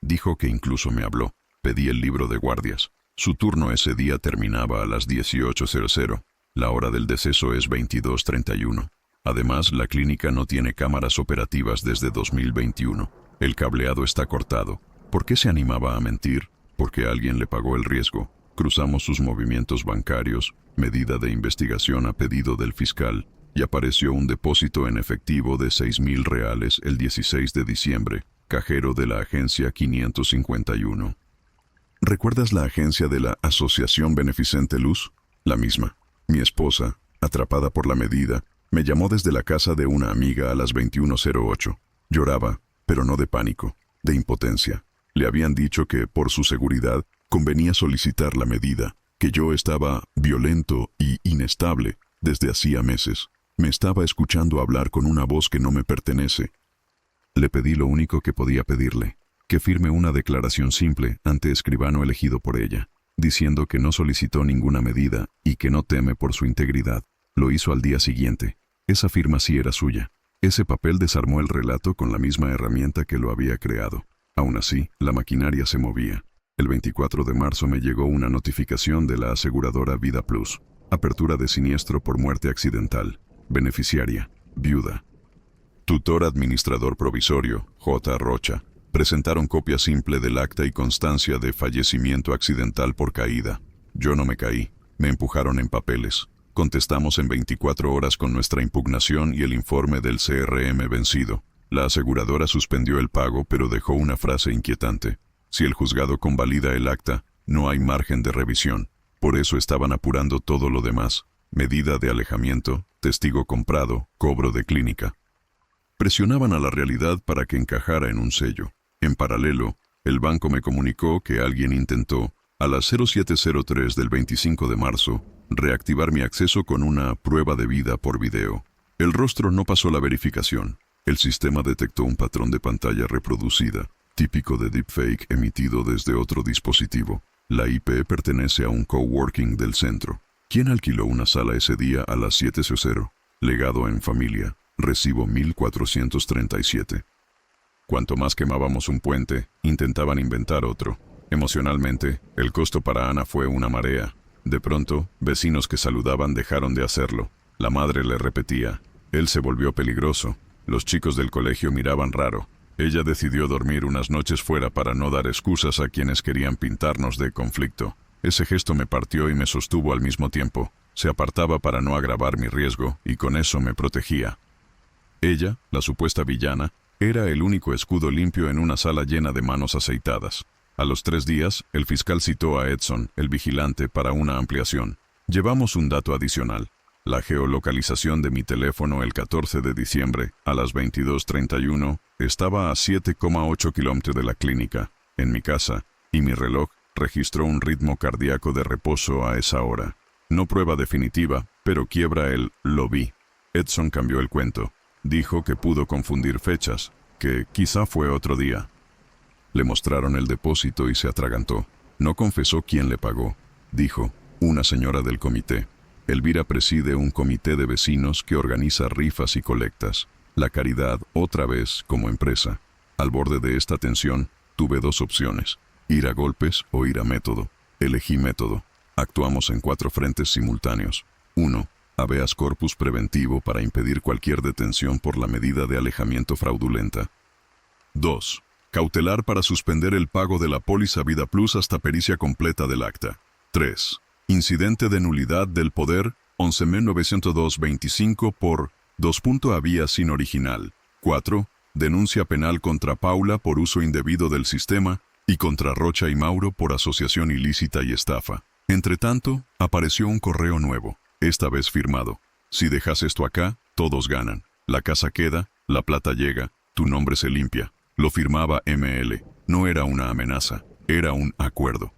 Dijo que incluso me habló. Pedí el libro de guardias. Su turno ese día terminaba a las 18:00. La hora del deceso es 22:31. Además, la clínica no tiene cámaras operativas desde 2021. El cableado está cortado. ¿Por qué se animaba a mentir? Porque alguien le pagó el riesgo. Cruzamos sus movimientos bancarios, medida de investigación a pedido del fiscal, y apareció un depósito en efectivo de 6,000 reales el 16 de diciembre, cajero de la agencia 551. ¿Recuerdas la agencia de la Asociación Beneficente Luz? La misma. Mi esposa, atrapada por la medida, me llamó desde la casa de una amiga a las 21:08. Lloraba, pero no de pánico, de impotencia. Le habían dicho que, por su seguridad, convenía solicitar la medida, que yo estaba violento y inestable desde hacía meses. Me estaba escuchando hablar con una voz que no me pertenece. Le pedí lo único que podía pedirle, que firme una declaración simple ante escribano elegido por ella, diciendo que no solicitó ninguna medida y que no teme por su integridad. Lo hizo al día siguiente. Esa firma sí era suya. Ese papel desarmó el relato con la misma herramienta que lo había creado. Aún así, la maquinaria se movía. El 24 de marzo me llegó una notificación de la aseguradora Vida Plus. Apertura de siniestro por muerte accidental. Beneficiaria: viuda. Tutor administrador provisorio: J. Rocha. Presentaron copia simple del acta y constancia de fallecimiento accidental por caída. Yo no me caí. Me empujaron en papeles. Contestamos en 24 horas con nuestra impugnación y el informe del CRM vencido. La aseguradora suspendió el pago, pero dejó una frase inquietante: si el juzgado convalida el acta, no hay margen de revisión. Por eso estaban apurando todo lo demás: medida de alejamiento, testigo comprado, cobro de clínica. Presionaban a la realidad para que encajara en un sello. En paralelo, el banco me comunicó que alguien intentó, a las 07:03 del 25 de marzo, reactivar mi acceso con una prueba de vida por video. El rostro no pasó la verificación. El sistema detectó un patrón de pantalla reproducida, típico de deepfake emitido desde otro dispositivo. La IP pertenece a un coworking del centro. ¿Quién alquiló una sala ese día a las 7:00? Legado en familia. Recibo 1,437. Cuanto más quemábamos un puente, intentaban inventar otro. Emocionalmente, el costo para Ana fue una marea. De pronto, vecinos que saludaban dejaron de hacerlo. La madre le repetía: él se volvió peligroso. Los chicos del colegio miraban raro. Ella decidió dormir unas noches fuera para no dar excusas a quienes querían pintarnos de conflicto. Ese gesto me partió y me sostuvo al mismo tiempo. Se apartaba para no agravar mi riesgo y con eso me protegía. Ella, la supuesta villana, era el único escudo limpio en una sala llena de manos aceitadas. A los 3 días, el fiscal citó a Edson, el vigilante, para una ampliación. Llevamos un dato adicional: la geolocalización de mi teléfono el 14 de diciembre, a las 22:31, estaba a 7,8 kilómetros de la clínica, en mi casa, y mi reloj registró un ritmo cardíaco de reposo a esa hora. No prueba definitiva, pero quiebra el «lo vi». Edson cambió el cuento. Dijo que pudo confundir fechas, que quizá fue otro día. Le mostraron el depósito y se atragantó. No confesó quién le pagó. dijo una señora del comité. Elvira preside un comité de vecinos que organiza rifas y colectas. La caridad, otra vez, como empresa. Al borde de esta tensión, tuve dos opciones: ir a golpes o ir a método. Elegí método. Actuamos en 4 frentes simultáneos. 1. Habeas corpus preventivo para impedir cualquier detención por la medida de alejamiento fraudulenta. 2. Cautelar para suspender el pago de la póliza Vida Plus hasta pericia completa del acta. 3. Incidente de nulidad del poder 11.902-25 por 2. Había sin original. 4. Denuncia penal contra Paula por uso indebido del sistema y contra Rocha y Mauro por asociación ilícita y estafa. Entretanto, apareció un correo nuevo, esta vez firmado. Si dejas esto acá, todos ganan. La casa queda, la plata llega, tu nombre se limpia. Lo firmaba ML. No era una amenaza, era un acuerdo.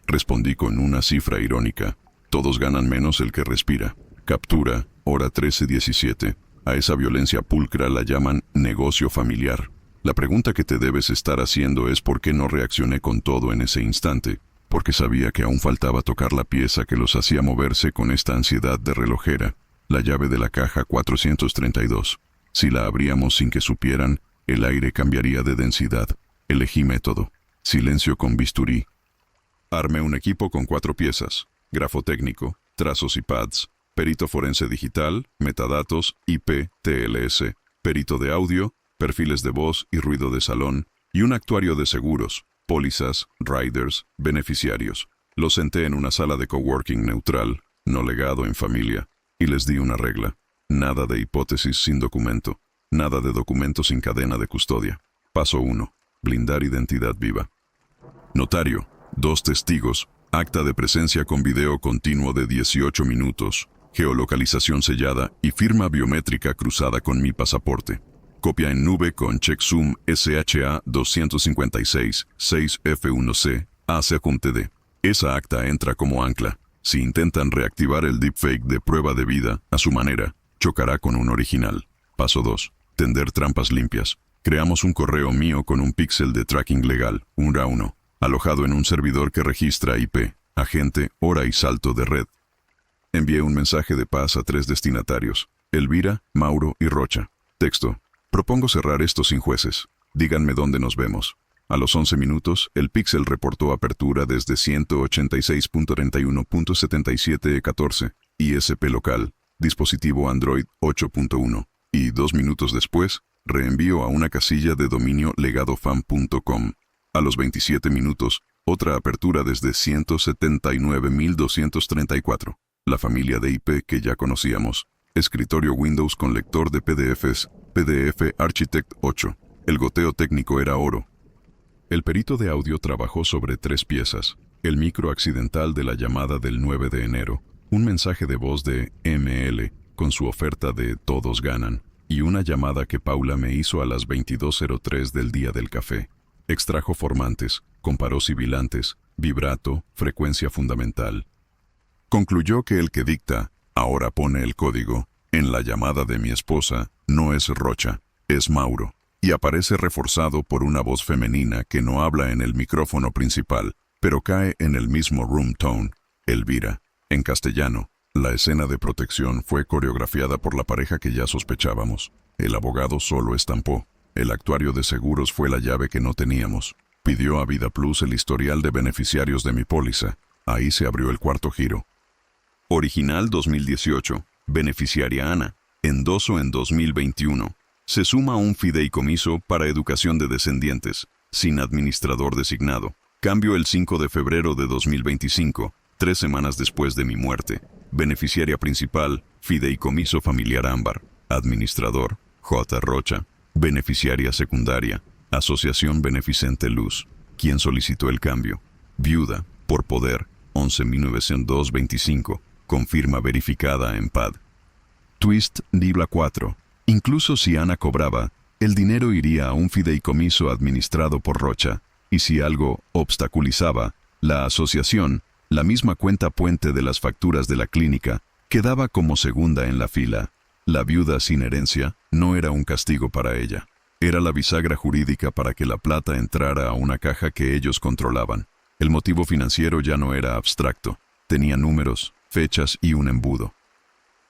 Respondí con una cifra irónica. Todos ganan menos el que respira. Captura, hora 13:17. A esa violencia pulcra la llaman negocio familiar. La pregunta que te debes estar haciendo es por qué no reaccioné con todo en ese instante. Porque sabía que aún faltaba tocar la pieza que los hacía moverse con esta ansiedad de relojera, la llave de la caja 432. Si la abríamos sin que supieran, el aire cambiaría de densidad. Elegí método. Silencio con bisturí. Armé un equipo con 4 piezas: grafo técnico, trazos y pads, perito forense digital, metadatos, IP, TLS, perito de audio, perfiles de voz y ruido de salón, y un actuario de seguros, pólizas, riders, beneficiarios. Los senté en una sala de coworking neutral, no legado en familia, y les di una regla: nada de hipótesis sin documento, nada de documento sin cadena de custodia. Paso 1. Blindar identidad viva. Notario, 2 testigos, acta de presencia con video continuo de 18 minutos, geolocalización sellada y firma biométrica cruzada con mi pasaporte. Copia en nube con checksum SHA 256 6F1C AC.td. Esa acta entra como ancla. Si intentan reactivar el deepfake de prueba de vida a su manera, chocará con un original. Paso 2. Tender trampas limpias. Creamos un correo mío con un píxel de tracking legal, un RA1, alojado en un servidor que registra IP, agente, hora y salto de red. Envié un mensaje de paz a 3 destinatarios: Elvira, Mauro y Rocha. Texto: propongo cerrar esto sin jueces. Díganme dónde nos vemos. A los 11 minutos, el píxel reportó apertura desde 186.31.77.14, ISP local, dispositivo Android 8.1, y 2 minutos después, reenvío a una casilla de dominio legadofam.com. A los 27 minutos, otra apertura desde 179.234, la familia de IP que ya conocíamos. Escritorio Windows con lector de PDFs, PDF Architect 8. El goteo técnico era oro. El perito de audio trabajó sobre 3 piezas: el micro accidental de la llamada del 9 de enero, un mensaje de voz de ML con su oferta de todos ganan, y una llamada que Paula me hizo a las 22:03 del día del café. Extrajo formantes, comparó sibilantes, vibrato, frecuencia fundamental. Concluyó que el que dicta, ahora pone el código, en la llamada de mi esposa, no es Rocha, es Mauro, y aparece reforzado por una voz femenina que no habla en el micrófono principal, pero cae en el mismo room tone: Elvira. En castellano. La escena de protección fue coreografiada por la pareja que ya sospechábamos. El abogado solo estampó. El actuario de seguros fue la llave que no teníamos. Pidió a Vida Plus el historial de beneficiarios de mi póliza. Ahí se abrió el cuarto giro. Original 2018. Beneficiaria Ana. Endoso en 2021. Se suma un fideicomiso para educación de descendientes, sin administrador designado. Cambio el 5 de febrero de 2025, 3 semanas después de mi muerte. Beneficiaria principal, fideicomiso familiar Ámbar. Administrador, J. Rocha. Beneficiaria secundaria, Asociación Beneficente Luz. ¿Quién solicitó el cambio? Viuda, por poder, 11.902-25. Confirma verificada en PAD. Twist Nibla 4. Incluso si Ana cobraba, el dinero iría a un fideicomiso administrado por Rocha, y si algo obstaculizaba, la asociación, la misma cuenta puente de las facturas de la clínica, quedaba como segunda en la fila. La viuda sin herencia no era un castigo para ella. Era la bisagra jurídica para que la plata entrara a una caja que ellos controlaban. El motivo financiero ya no era abstracto, tenía números, fechas y un embudo.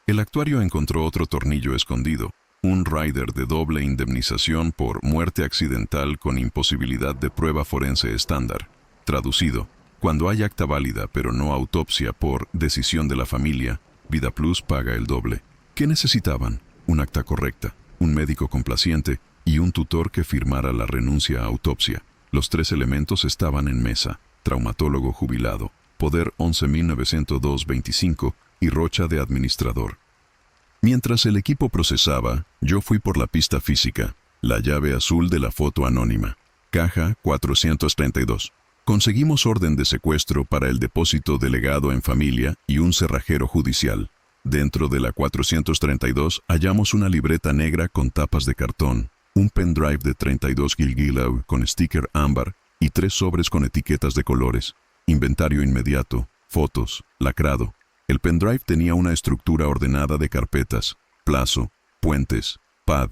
El actuario encontró otro tornillo escondido, un rider de doble indemnización por muerte accidental con imposibilidad de prueba forense estándar. Traducido, cuando hay acta válida pero no autopsia por decisión de la familia, Vida Plus paga el doble. ¿Qué necesitaban? Un acta correcta, un médico complaciente y un tutor que firmara la renuncia a autopsia. Los tres elementos estaban en mesa: traumatólogo jubilado, poder 11.902.25 y Rocha de administrador. Mientras el equipo procesaba, yo fui por la pista física, la llave azul de la foto anónima, caja 432. Conseguimos orden de secuestro para el depósito delegado en familia y un cerrajero judicial. Dentro de la 432 hallamos una libreta negra con tapas de cartón, un pendrive de 32 GB con sticker ámbar y 3 sobres con etiquetas de colores. Inventario inmediato, fotos, lacrado. El pendrive tenía una estructura ordenada de carpetas, plazo, puentes, pad.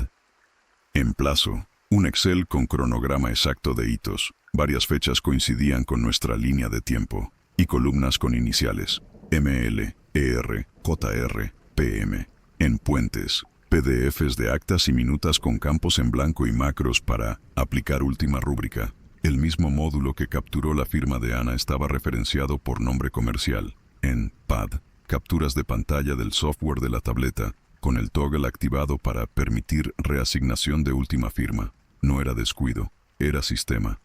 En plazo, un Excel con cronograma exacto de hitos. Varias fechas coincidían con nuestra línea de tiempo, y columnas con iniciales, ML, ER, JR, PM. En puentes, PDFs de actas y minutas con campos en blanco y macros para aplicar última rúbrica. El mismo módulo que capturó la firma de Ana estaba referenciado por nombre comercial. En PAD, capturas de pantalla del software de la tableta, con el toggle activado para permitir reasignación de última firma. No era descuido, era sistema.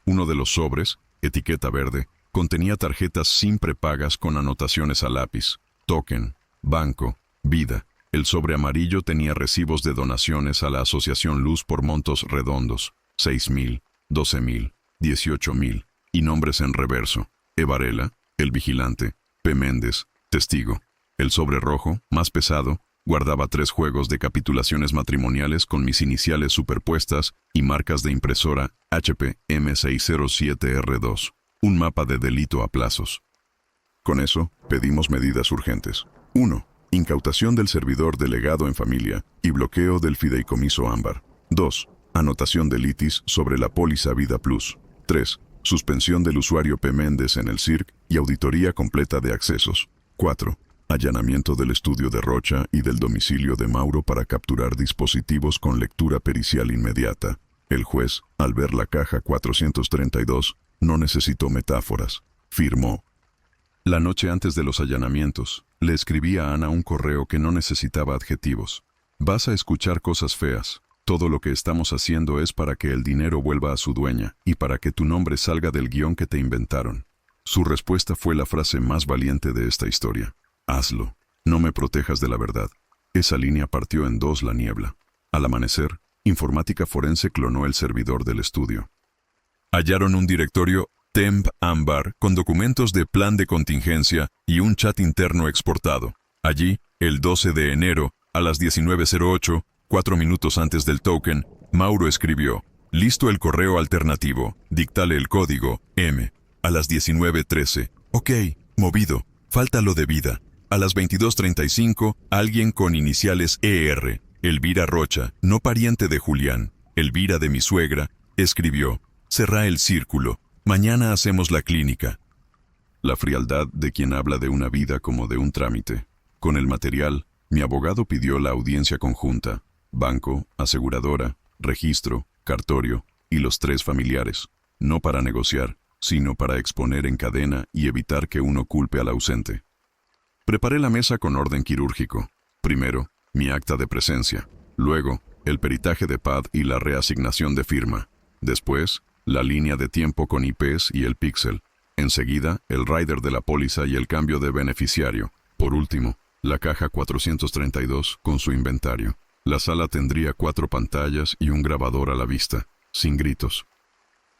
Uno de los sobres, etiqueta verde, contenía tarjetas SIM prepagas con anotaciones a lápiz, token, banco, vida. El sobre amarillo tenía recibos de donaciones a la Asociación Luz por montos redondos, 6.000, 12.000, 18.000, y nombres en reverso: E. Varela, El Vigilante, P. Méndez, Testigo. El sobre rojo, más pesado, guardaba 3 juegos de capitulaciones matrimoniales con mis iniciales superpuestas y marcas de impresora HP M607R2. Un mapa de delito a plazos. Con eso, pedimos medidas urgentes. 1. Incautación del servidor delegado en familia y bloqueo del fideicomiso ámbar. 2. Anotación de litis sobre la póliza Vida Plus. 3. Suspensión del usuario P. Méndez en el CIRC y auditoría completa de accesos. 4. Allanamiento del estudio de Rocha y del domicilio de Mauro para capturar dispositivos con lectura pericial inmediata. El juez, al ver la caja 432, no necesitó metáforas. Firmó. La noche antes de los allanamientos, le escribí a Ana un correo que no necesitaba adjetivos. Vas a escuchar cosas feas. Todo lo que estamos haciendo es para que el dinero vuelva a su dueña y para que tu nombre salga del guión que te inventaron. Su respuesta fue la frase más valiente de esta historia. Hazlo. No me protejas de la verdad. Esa línea partió en 2 la niebla. Al amanecer, Informática Forense clonó el servidor del estudio. Hallaron un directorio temp ámbar con documentos de plan de contingencia y un chat interno exportado. Allí, el 12 de enero, a las 19:08, 4 minutos antes del token, Mauro escribió: listo el correo alternativo, dictale el código, M. A las 19:13, ok, movido, falta lo de vida. A las 22:35, alguien con iniciales ER, Elvira Rocha, no pariente de Julián, Elvira de mi suegra, escribió: cerrá el círculo, mañana hacemos la clínica. La frialdad de quien habla de una vida como de un trámite. Con el material, mi abogado pidió la audiencia conjunta: banco, aseguradora, registro, cartorio y los 3 familiares, no para negociar, sino para exponer en cadena y evitar que uno culpe al ausente. Preparé la mesa con orden quirúrgico. Primero, mi acta de presencia. Luego, el peritaje de PAD y la reasignación de firma. Después, la línea de tiempo con IPs y el píxel. Enseguida, el rider de la póliza y el cambio de beneficiario. Por último, la caja 432 con su inventario. La sala tendría 4 pantallas y un grabador a la vista, sin gritos.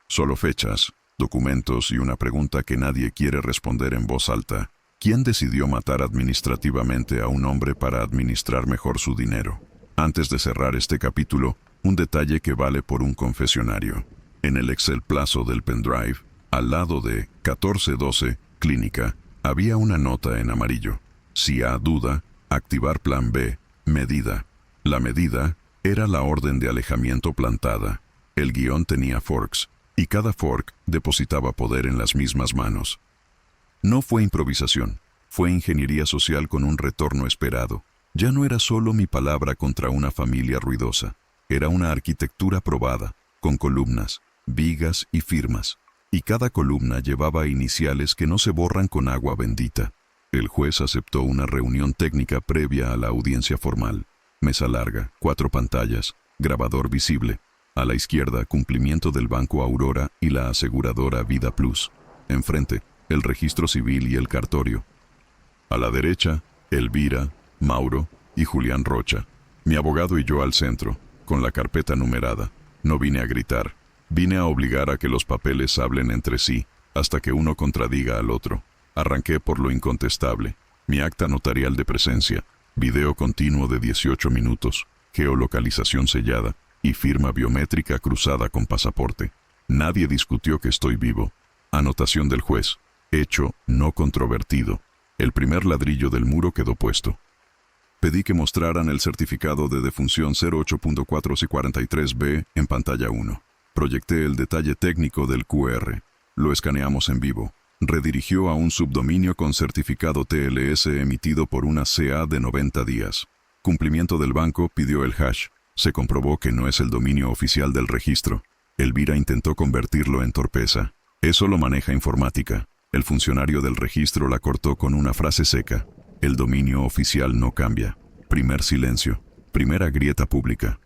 Solo fechas, documentos y una pregunta que nadie quiere responder en voz alta. ¿Quién decidió matar administrativamente a un hombre para administrar mejor su dinero? Antes de cerrar este capítulo, un detalle que vale por un confesionario. En el Excel plazo del pendrive, al lado de 1412, clínica, había una nota en amarillo. Si A duda, activar plan B, medida. La medida era la orden de alejamiento plantada. El guión tenía forks. y cada fork depositaba poder en las mismas manos. No fue improvisación, fue ingeniería social con un retorno esperado. Ya no era solo mi palabra contra una familia ruidosa, era una arquitectura probada, con columnas, vigas y firmas, y cada columna llevaba iniciales que no se borran con agua bendita. El juez aceptó una reunión técnica previa a la audiencia formal. Mesa larga, 4 pantallas, grabador visible. A la izquierda, cumplimiento del Banco Aurora y la aseguradora Vida Plus. Enfrente, el registro civil y el cartorio. A la derecha, Elvira, Mauro y Julián Rocha. Mi abogado y yo al centro, con la carpeta numerada. No vine a gritar, vine a obligar a que los papeles hablen entre sí, hasta que uno contradiga al otro. Arranqué por lo incontestable. Mi acta notarial de presencia, video continuo de 18 minutos, geolocalización sellada y firma biométrica cruzada con pasaporte. Nadie discutió que estoy vivo. Anotación del juez. Hecho no controvertido. El primer ladrillo del muro quedó puesto. Pedí que mostraran el certificado de defunción 08.443B en pantalla 1. Proyecté el detalle técnico del QR. Lo escaneamos en vivo. Redirigió a un subdominio con certificado TLS emitido por una CA de 90 días. Cumplimiento del banco pidió el hash. Se comprobó que no es el dominio oficial del registro. Elvira intentó convertirlo en torpeza. Eso lo maneja informática. El funcionario del registro la cortó con una frase seca. El dominio oficial no cambia. Primer silencio. Primera grieta pública.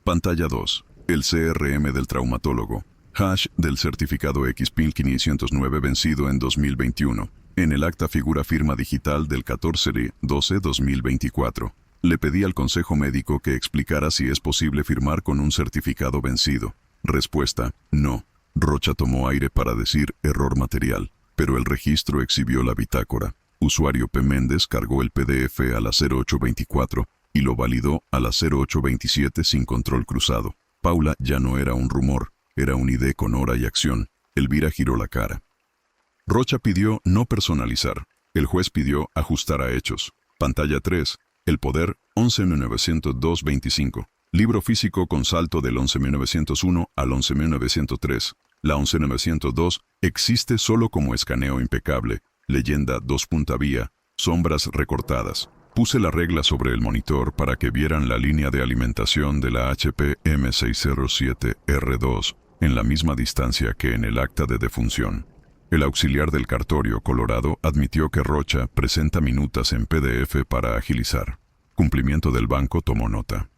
Pantalla 2. El CRM del traumatólogo. Hash del certificado X1509 vencido en 2021. En el acta figura firma digital del 14/12/2024. Le pedí al consejo médico que explicara si es posible firmar con un certificado vencido. Respuesta: no. Rocha tomó aire para decir error material, pero el registro exhibió la bitácora. Usuario P. Méndez cargó el PDF a la 0824 y lo validó a la 0827 sin control cruzado. Paula ya no era un rumor, era un ID con hora y acción. Elvira giró la cara. Rocha pidió no personalizar. El juez pidió ajustar a hechos. Pantalla 3. El poder 11.902-25. Libro físico con salto del 11.901 al 11.903. La 11.902 existe solo como escaneo impecable. Leyenda 2. Vía. Sombras recortadas. Puse la regla sobre el monitor para que vieran la línea de alimentación de la HP M607R2 en la misma distancia que en el acta de defunción. El auxiliar del cartorio Colorado admitió que Rocha presenta minutas en PDF para agilizar. Cumplimiento del banco tomó nota.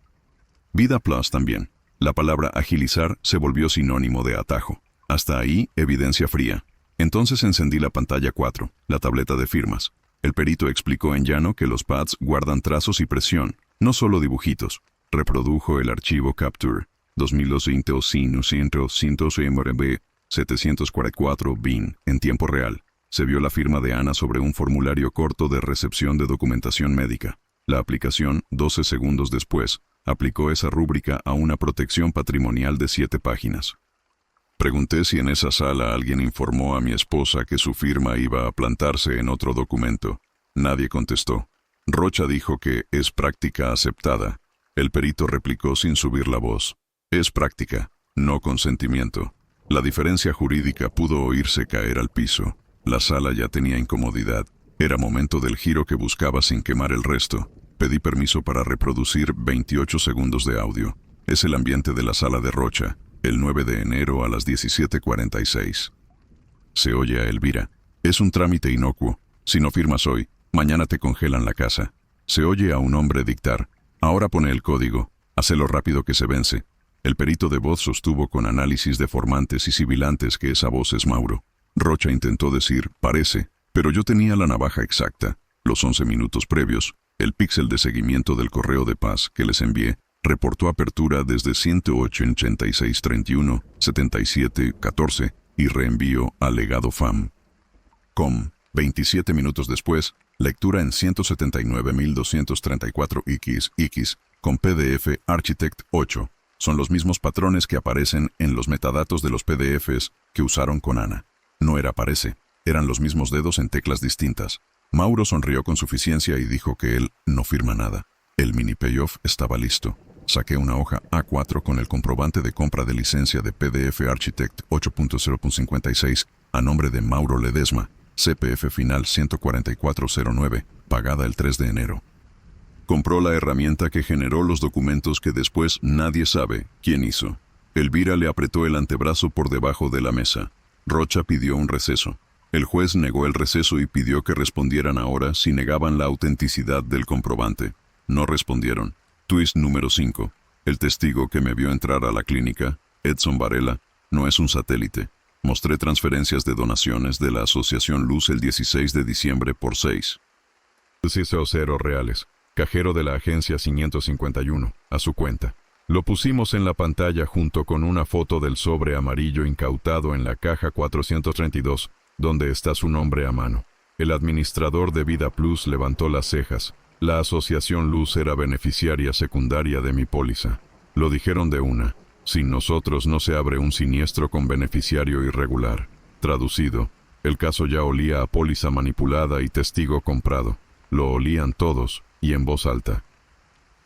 Vida Plus también. La palabra agilizar se volvió sinónimo de atajo. Hasta ahí, evidencia fría. Entonces encendí la pantalla 4, la tableta de firmas. El perito explicó en llano que los pads guardan trazos y presión, no solo dibujitos. Reprodujo el archivo Capture 2200-744 bin en tiempo real. Se vio la firma de Ana sobre un formulario corto de recepción de documentación médica. La aplicación, 12 segundos después, aplicó esa rúbrica a una protección patrimonial de 7 páginas. Pregunté si en esa sala alguien informó a mi esposa que su firma iba a plantarse en otro documento. Nadie contestó. Rocha dijo que es práctica aceptada. El perito replicó sin subir la voz. Es práctica, no consentimiento. La diferencia jurídica pudo oírse caer al piso. La sala ya tenía incomodidad. Era momento del giro que buscaba sin quemar el resto. Pedí permiso para reproducir 28 segundos de audio. Es el ambiente de la sala de Rocha, el 9 de enero a las 17:46. Se oye a Elvira. Es un trámite inocuo. Si no firmas hoy, mañana te congelan la casa. Se oye a un hombre dictar. Ahora pone el código. Hacelo rápido que se vence. El perito de voz sostuvo con análisis de formantes y sibilantes que esa voz es Mauro. Rocha intentó decir, parece, pero yo tenía la navaja exacta. Los 11 minutos previos, el píxel de seguimiento del correo de paz que les envié reportó apertura desde 108-86-31-77-14 y reenvío al legado FAM. 27 minutos después, lectura en 179.234x con PDF Architect 8. Son los mismos patrones que aparecen en los metadatos de los PDFs que usaron con Ana. No era parece, eran los mismos dedos en teclas distintas. Mauro sonrió con suficiencia y dijo que él no firma nada. El mini payoff estaba listo. Saqué una hoja A4 con el comprobante de compra de licencia de PDF Architect 8.0.56 a nombre de Mauro Ledesma, CPF final 14409, pagada el 3 de enero. Compró la herramienta que generó los documentos que después nadie sabe quién hizo. Elvira le apretó el antebrazo por debajo de la mesa. Rocha pidió un receso. El juez negó el receso y pidió que respondieran ahora si negaban la autenticidad del comprobante. No respondieron. Twist número 5. El testigo que me vio entrar a la clínica, Edson Varela, no es un satélite. Mostré transferencias de donaciones de la Asociación Luz el 16 de diciembre por 6,00 reales. Cajero de la agencia 551, a su cuenta. Lo pusimos en la pantalla junto con una foto del sobre amarillo incautado en la caja 432, donde está su nombre a mano. El administrador de Vida Plus levantó las cejas. La Asociación Luz era beneficiaria secundaria de mi póliza. Lo dijeron de una. Sin nosotros no se abre un siniestro con beneficiario irregular. Traducido, el caso ya olía a póliza manipulada y testigo comprado. Lo olían todos, y en voz alta.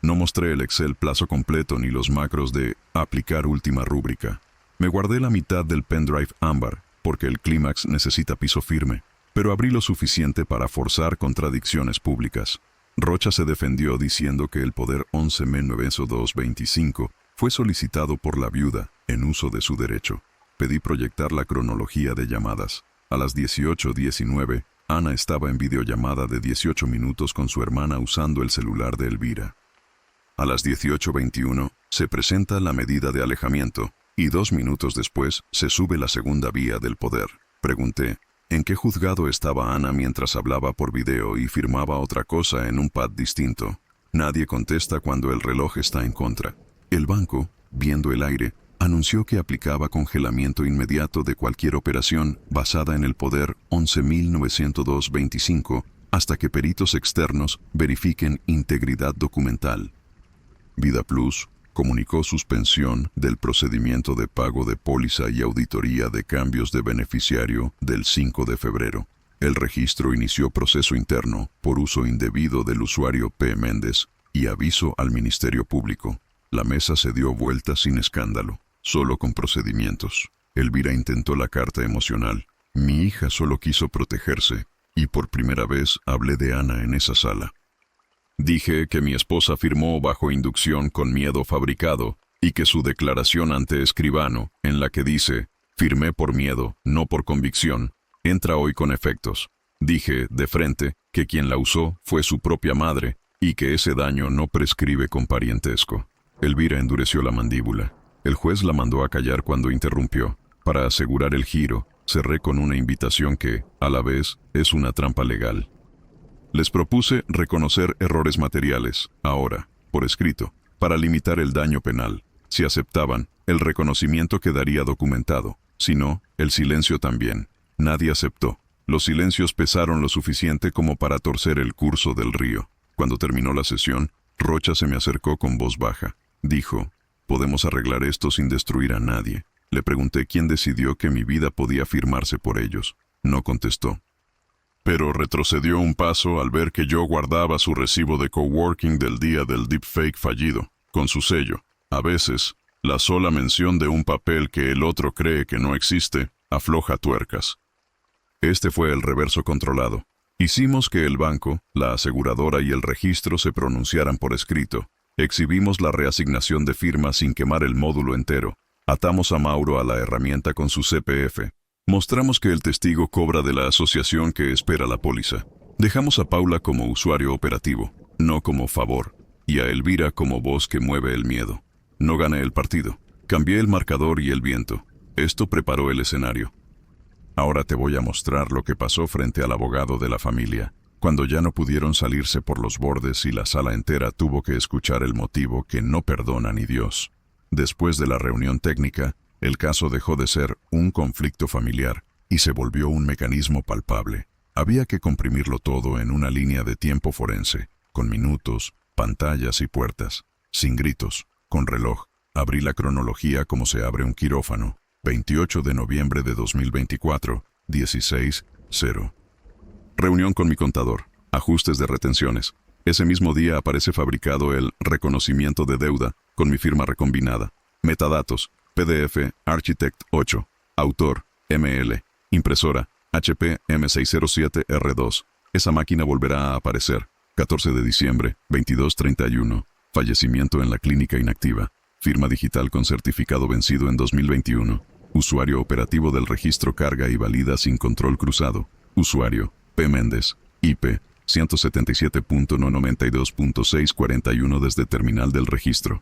No mostré el Excel plazo completo ni los macros de aplicar última rúbrica. Me guardé la mitad del pendrive ámbar, porque el clímax necesita piso firme, pero abrí lo suficiente para forzar contradicciones públicas. Rocha se defendió diciendo que el poder 11.902.25 fue solicitado por la viuda en uso de su derecho. Pedí proyectar la cronología de llamadas. A las 18:19, Ana estaba en videollamada de 18 minutos con su hermana usando el celular de Elvira. A las 18:21 se presenta la medida de alejamiento y 2 minutos después se sube la segunda vía del poder. Pregunté, ¿en qué juzgado estaba Ana mientras hablaba por video y firmaba otra cosa en un pad distinto? Nadie contesta cuando el reloj está en contra. El banco, viendo el aire, anunció que aplicaba congelamiento inmediato de cualquier operación basada en el poder 11.902.25 hasta que peritos externos verifiquen integridad documental. Vida Plus comunicó suspensión del procedimiento de pago de póliza y auditoría de cambios de beneficiario del 5 de febrero. El registro inició proceso interno por uso indebido del usuario P. Méndez y aviso al Ministerio Público. La mesa se dio vuelta sin escándalo, solo con procedimientos. Elvira intentó la carta emocional. Mi hija solo quiso protegerse, y por primera vez hablé de Ana en esa sala. Dije que mi esposa firmó bajo inducción con miedo fabricado y que su declaración ante escribano, en la que dice, firmé por miedo, no por convicción, entra hoy con efectos. Dije, de frente, que quien la usó fue su propia madre y que ese daño no prescribe con parientesco. Elvira endureció la mandíbula. El juez la mandó a callar cuando interrumpió. Para asegurar el giro, cerré con una invitación que, a la vez, es una trampa legal. Les propuse reconocer errores materiales, ahora, por escrito, para limitar el daño penal. Si aceptaban, el reconocimiento quedaría documentado. Si no, el silencio también. Nadie aceptó. Los silencios pesaron lo suficiente como para torcer el curso del río. Cuando terminó la sesión, Rocha se me acercó con voz baja. Dijo, «Podemos arreglar esto sin destruir a nadie». Le pregunté quién decidió que mi vida podía firmarse por ellos. No contestó. Pero retrocedió un paso al ver que yo guardaba su recibo de coworking del día del deepfake fallido, con su sello. A veces, la sola mención de un papel que el otro cree que no existe, afloja tuercas. Este fue el reverso controlado. Hicimos que el banco, la aseguradora y el registro se pronunciaran por escrito. Exhibimos la reasignación de firmas sin quemar el módulo entero. Atamos a Mauro a la herramienta con su CPF. Mostramos que el testigo cobra de la asociación que espera la póliza. Dejamos a Paula como usuario operativo, no como favor, y a Elvira como voz que mueve el miedo. No gané el partido. Cambié el marcador y el viento. Esto preparó el escenario. Ahora te voy a mostrar lo que pasó frente al abogado de la familia, cuando ya no pudieron salirse por los bordes y la sala entera tuvo que escuchar el motivo que no perdona ni Dios. Después de la reunión técnica, el caso dejó de ser un conflicto familiar y se volvió un mecanismo palpable. Había que comprimirlo todo en una línea de tiempo forense, con minutos, pantallas y puertas, sin gritos, con reloj. Abrí la cronología como se abre un quirófano. 28 de noviembre de 2024, 16:00. Reunión con mi contador. Ajustes de retenciones. Ese mismo día aparece fabricado el reconocimiento de deuda con mi firma recombinada. Metadatos, PDF, Architect 8, autor, ML, impresora, HP M607R2. Esa máquina volverá a aparecer. 14 de diciembre, 22:31. Fallecimiento en la clínica inactiva. Firma digital con certificado vencido en 2021. Usuario operativo del registro carga y valida sin control cruzado. Usuario, P. Méndez. IP, 177.no92.641 desde terminal del registro.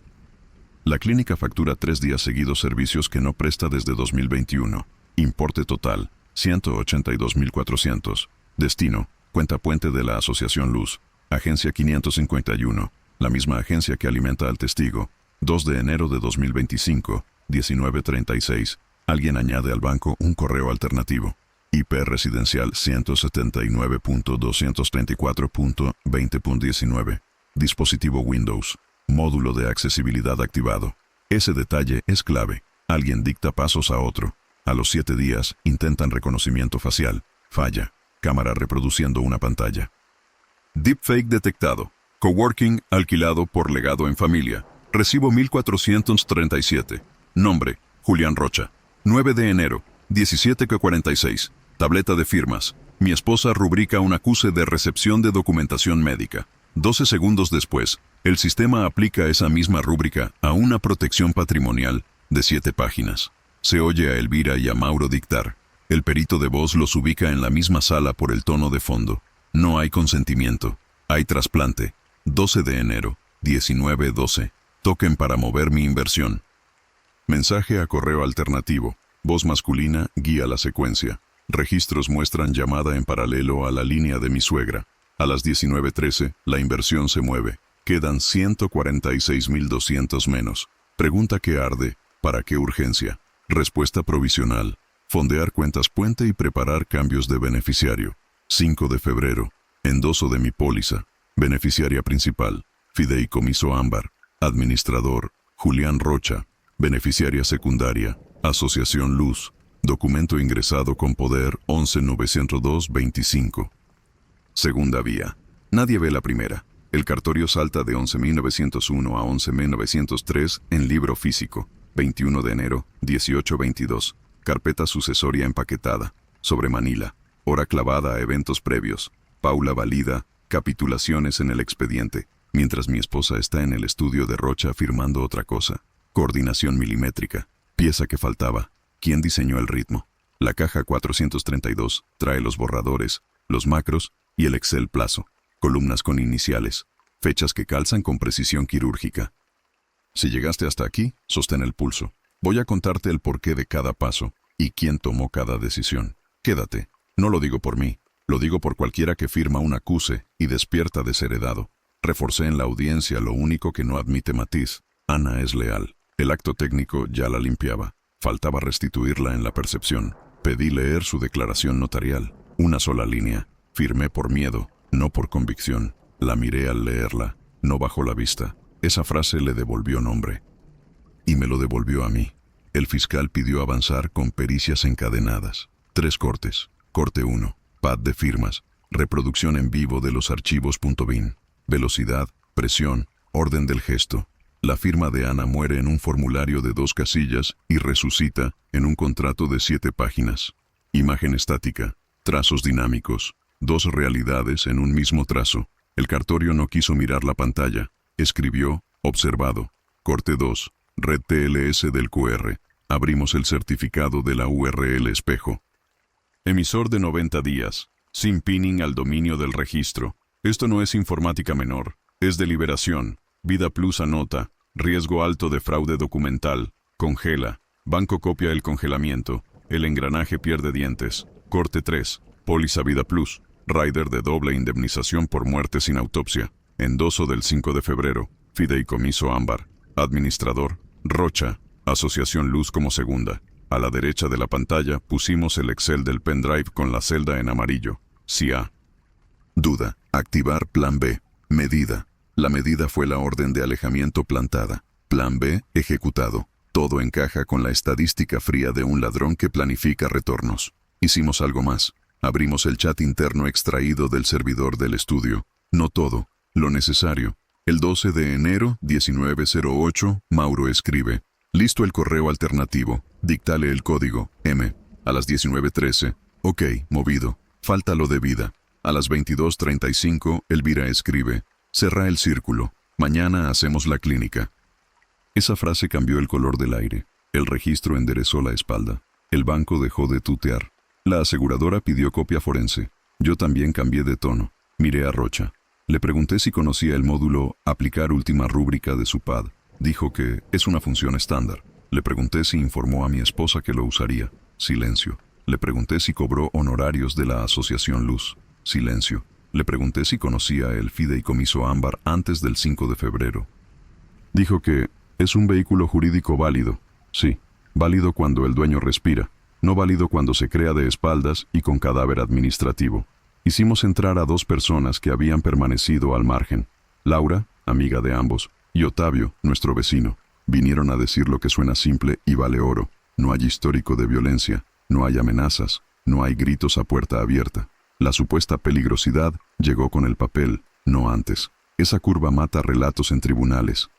La clínica factura 3 días seguidos servicios que no presta desde 2021. Importe total, 182.400. Destino, cuenta puente de la Asociación Luz. Agencia 551, la misma agencia que alimenta al testigo. 2 de enero de 2025, 19:36. Alguien añade al banco un correo alternativo. IP residencial 179.234.20.19. Dispositivo Windows. Módulo de accesibilidad activado. Ese detalle es clave. Alguien dicta pasos a otro. A los 7 días, intentan reconocimiento facial. Falla. Cámara reproduciendo una pantalla. Deepfake detectado. Coworking alquilado por legado en familia. Recibo 1437. Nombre, Julián Rocha. 9 de enero, 17:46. Tableta de firmas. Mi esposa rubrica un acuse de recepción de documentación médica. 12 segundos después, el sistema aplica esa misma rúbrica a una protección patrimonial de 7 páginas. Se oye a Elvira y a Mauro dictar. El perito de voz los ubica en la misma sala por el tono de fondo. No hay consentimiento. Hay trasplante. 12 de enero, 19:12. Token para mover mi inversión. Mensaje a correo alternativo. Voz masculina guía la secuencia. Registros muestran llamada en paralelo a la línea de mi suegra. A las 19:13, la inversión se mueve. Quedan 146.200 menos. Pregunta que arde. ¿Para qué urgencia? Respuesta provisional. Fondear cuentas puente y preparar cambios de beneficiario. 5 de febrero. Endoso de mi póliza. Beneficiaria principal. Fideicomiso Ámbar. Administrador. Julián Rocha. Beneficiaria secundaria. Asociación Luz. Documento ingresado con poder 11.902.25. Segunda vía. Nadie ve la primera. El cartorio salta de 11.901 a 11.903 en libro físico. 21 de enero, 18:22. Carpeta sucesoria empaquetada. Sobre Manila. Hora clavada a eventos previos. Paula valida. Capitulaciones en el expediente. Mientras mi esposa está en el estudio de Rocha firmando otra cosa. Coordinación milimétrica. Pieza que faltaba. ¿Quién diseñó el ritmo? La caja 432 trae los borradores, los macros y el Excel plazo. Columnas con iniciales. Fechas que calzan con precisión quirúrgica. Si llegaste hasta aquí, sostén el pulso. Voy a contarte el porqué de cada paso y quién tomó cada decisión. Quédate. No lo digo por mí. Lo digo por cualquiera que firma un acuse y despierta desheredado. Reforcé en la audiencia lo único que no admite matiz. Ana es leal. El acto técnico ya la limpiaba. Faltaba restituirla en la percepción. Pedí leer su declaración notarial. Una sola línea. Firmé por miedo, no por convicción. La miré al leerla. No bajó la vista. Esa frase le devolvió nombre. Y me lo devolvió a mí. El fiscal pidió avanzar con pericias encadenadas. 3 cortes. Corte 1. Pad de firmas. Reproducción en vivo de los archivos.bin. Velocidad, presión, orden del gesto. La firma de Ana muere en un formulario de 2 casillas y resucita en un contrato de 7 páginas. Imagen estática. Trazos dinámicos. 2 realidades en un mismo trazo. El cartorio no quiso mirar la pantalla. Escribió, observado. Corte 2. Red TLS del QR. Abrimos el certificado de la URL espejo. Emisor de 90 días. Sin pinning al dominio del registro. Esto no es informática menor. Es deliberación. Vida Plus anota. Riesgo alto de fraude documental. Congela. Banco copia el congelamiento. El engranaje pierde dientes. Corte 3. Póliza Vida Plus. Rider de doble indemnización por muerte sin autopsia. Endoso del 5 de febrero. Fideicomiso Ámbar. Administrador. Rocha. Asociación Luz como segunda. A la derecha de la pantalla pusimos el Excel del pendrive con la celda en amarillo. CIA. Duda. Activar plan B. Medida. La medida fue la orden de alejamiento plantada. Plan B, ejecutado. Todo encaja con la estadística fría de un ladrón que planifica retornos. Hicimos algo más. Abrimos el chat interno extraído del servidor del estudio. No todo. Lo necesario. El 12 de enero, 1908, Mauro escribe. Listo el correo alternativo. Dictale el código. M. A las 19:13. Ok, movido. Falta lo de vida. A las 22:35, Elvira escribe. Cerra el círculo. Mañana hacemos la clínica. Esa frase cambió el color del aire. El registro enderezó la espalda. El banco dejó de tutear. La aseguradora pidió copia forense. Yo también cambié de tono. Miré a Rocha. Le pregunté si conocía el módulo Aplicar última rúbrica de su PAD. Dijo que es una función estándar. Le pregunté si informó a mi esposa que lo usaría. Silencio. Le pregunté si cobró honorarios de la Asociación Luz. Silencio. Le pregunté si conocía el fideicomiso Ámbar antes del 5 de febrero. Dijo que es un vehículo jurídico válido. Sí, válido cuando el dueño respira. No válido cuando se crea de espaldas y con cadáver administrativo. Hicimos entrar a 2 personas que habían permanecido al margen. Laura, amiga de ambos, y Otavio, nuestro vecino. Vinieron a decir lo que suena simple y vale oro. No hay histórico de violencia, no hay amenazas, no hay gritos a puerta abierta. La supuesta peligrosidad llegó con el papel, no antes. Esa curva mata relatos en tribunales.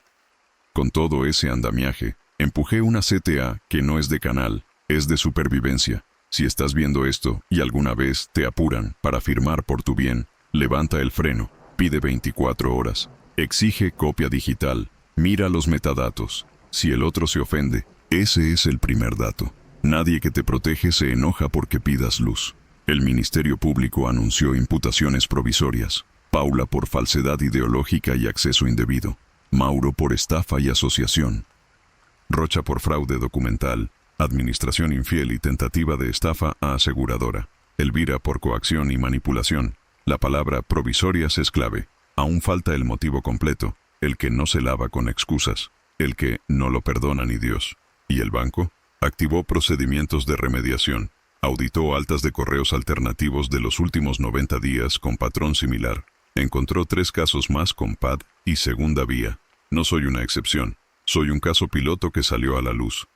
Con todo ese andamiaje, empujé una CTA que no es de canal, es de supervivencia. Si estás viendo esto y alguna vez te apuran para firmar por tu bien, levanta el freno, pide 24 horas, exige copia digital, mira los metadatos. Si el otro se ofende, ese es el primer dato. Nadie que te protege se enoja porque pidas luz. El Ministerio Público anunció imputaciones provisorias. Paula por falsedad ideológica y acceso indebido. Mauro por estafa y asociación. Rocha por fraude documental. Administración infiel y tentativa de estafa a aseguradora. Elvira por coacción y manipulación. La palabra provisorias es clave. Aún falta el motivo completo, el que no se lava con excusas, el que no lo perdona ni Dios. ¿Y el banco? Activó procedimientos de remediación. Auditó altas de correos alternativos de los últimos 90 días con patrón similar. Encontró 3 casos más con PAD y segunda vía. No soy una excepción. Soy un caso piloto que salió a la luz.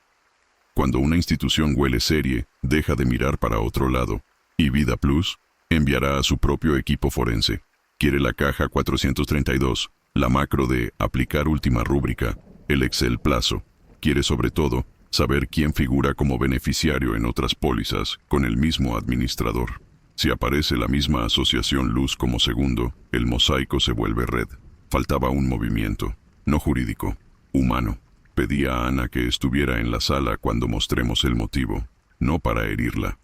Cuando una institución huele serie, deja de mirar para otro lado. Y Vida Plus enviará a su propio equipo forense. Quiere la caja 432, la macro de aplicar última rúbrica, el Excel plazo. Quiere sobre todo saber quién figura como beneficiario en otras pólizas con el mismo administrador. Si aparece la misma asociación Luz como segundo, el mosaico se vuelve red. Faltaba un movimiento, no jurídico, humano. Pedí a Ana que estuviera en la sala cuando mostremos el motivo, no para herirla.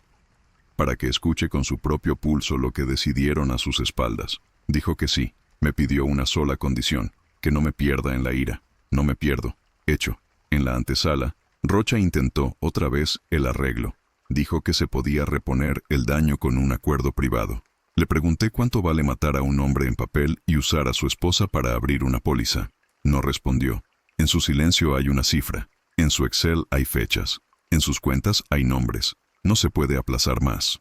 Para que escuche con su propio pulso lo que decidieron a sus espaldas. Dijo que sí. Me pidió una sola condición, que no me pierda en la ira. No me pierdo. Hecho. En la antesala, Rocha intentó otra vez el arreglo. Dijo que se podía reponer el daño con un acuerdo privado. Le pregunté cuánto vale matar a un hombre en papel y usar a su esposa para abrir una póliza. No respondió. En su silencio hay una cifra. En su Excel hay fechas. En sus cuentas hay nombres. No se puede aplazar más.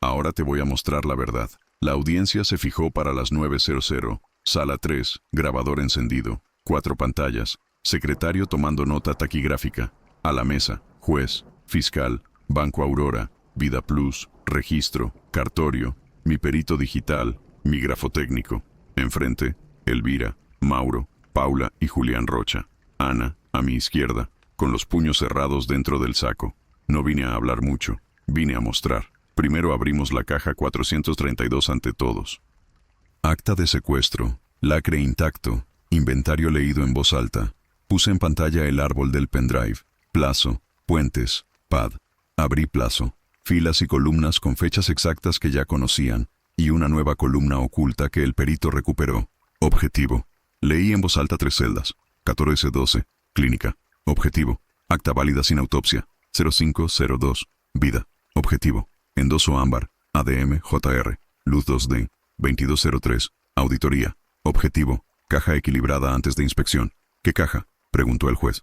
Ahora te voy a mostrar la verdad. La audiencia se fijó para las 9:00, sala 3, grabador encendido, 4 pantallas, secretario tomando nota taquigráfica, a la mesa, juez, fiscal, Banco Aurora, Vida Plus, registro, cartorio, mi perito digital, mi grafotécnico. Enfrente, Elvira, Mauro, Paula y Julián Rocha. Ana, a mi izquierda, con los puños cerrados dentro del saco. No vine a hablar mucho, vine a mostrar. Primero abrimos la caja 432 ante todos. Acta de secuestro, lacre intacto, inventario leído en voz alta. Puse en pantalla el árbol del pendrive, plazo, puentes, PAD. Abrí plazo, filas y columnas con fechas exactas que ya conocían, y una nueva columna oculta que el perito recuperó. Objetivo. Leí en voz alta 3 celdas. 14-12. Clínica. Objetivo. Acta válida sin autopsia. 0502. Vida. Objetivo. Endoso ámbar. ADM JR. Luz 2D. 2203. Auditoría. Objetivo. Caja equilibrada antes de inspección. ¿Qué caja?, preguntó el juez.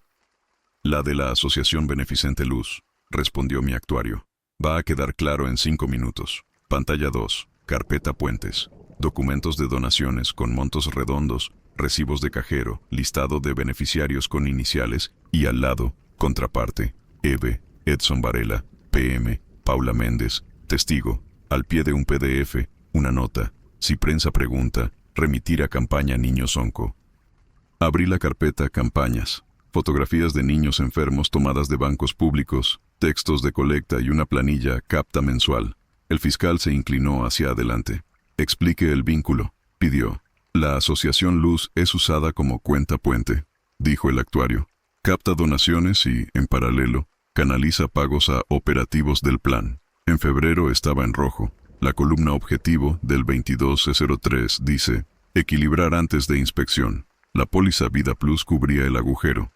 La de la Asociación Beneficente Luz, respondió mi actuario. Va a quedar claro en 5 minutos. Pantalla 2. Carpeta Puentes. Documentos de donaciones con montos redondos, recibos de cajero, listado de beneficiarios con iniciales y al lado, contraparte, Eve, Edson Varela, PM, Paula Méndez, testigo, al pie de un PDF, una nota. Si prensa pregunta, Remitir a campaña Niños Onco. Abrí la carpeta Campañas. Fotografías de niños enfermos tomadas de bancos públicos, textos de colecta y una planilla CAPTA mensual. El fiscal se inclinó hacia adelante. Explique el vínculo, pidió. La asociación Luz es usada como cuenta puente, dijo el actuario. Capta donaciones y, en paralelo, canaliza pagos a operativos del plan. En febrero estaba en rojo. La columna objetivo del 22C03 dice, equilibrar antes de inspección. La póliza Vida Plus cubría el agujero.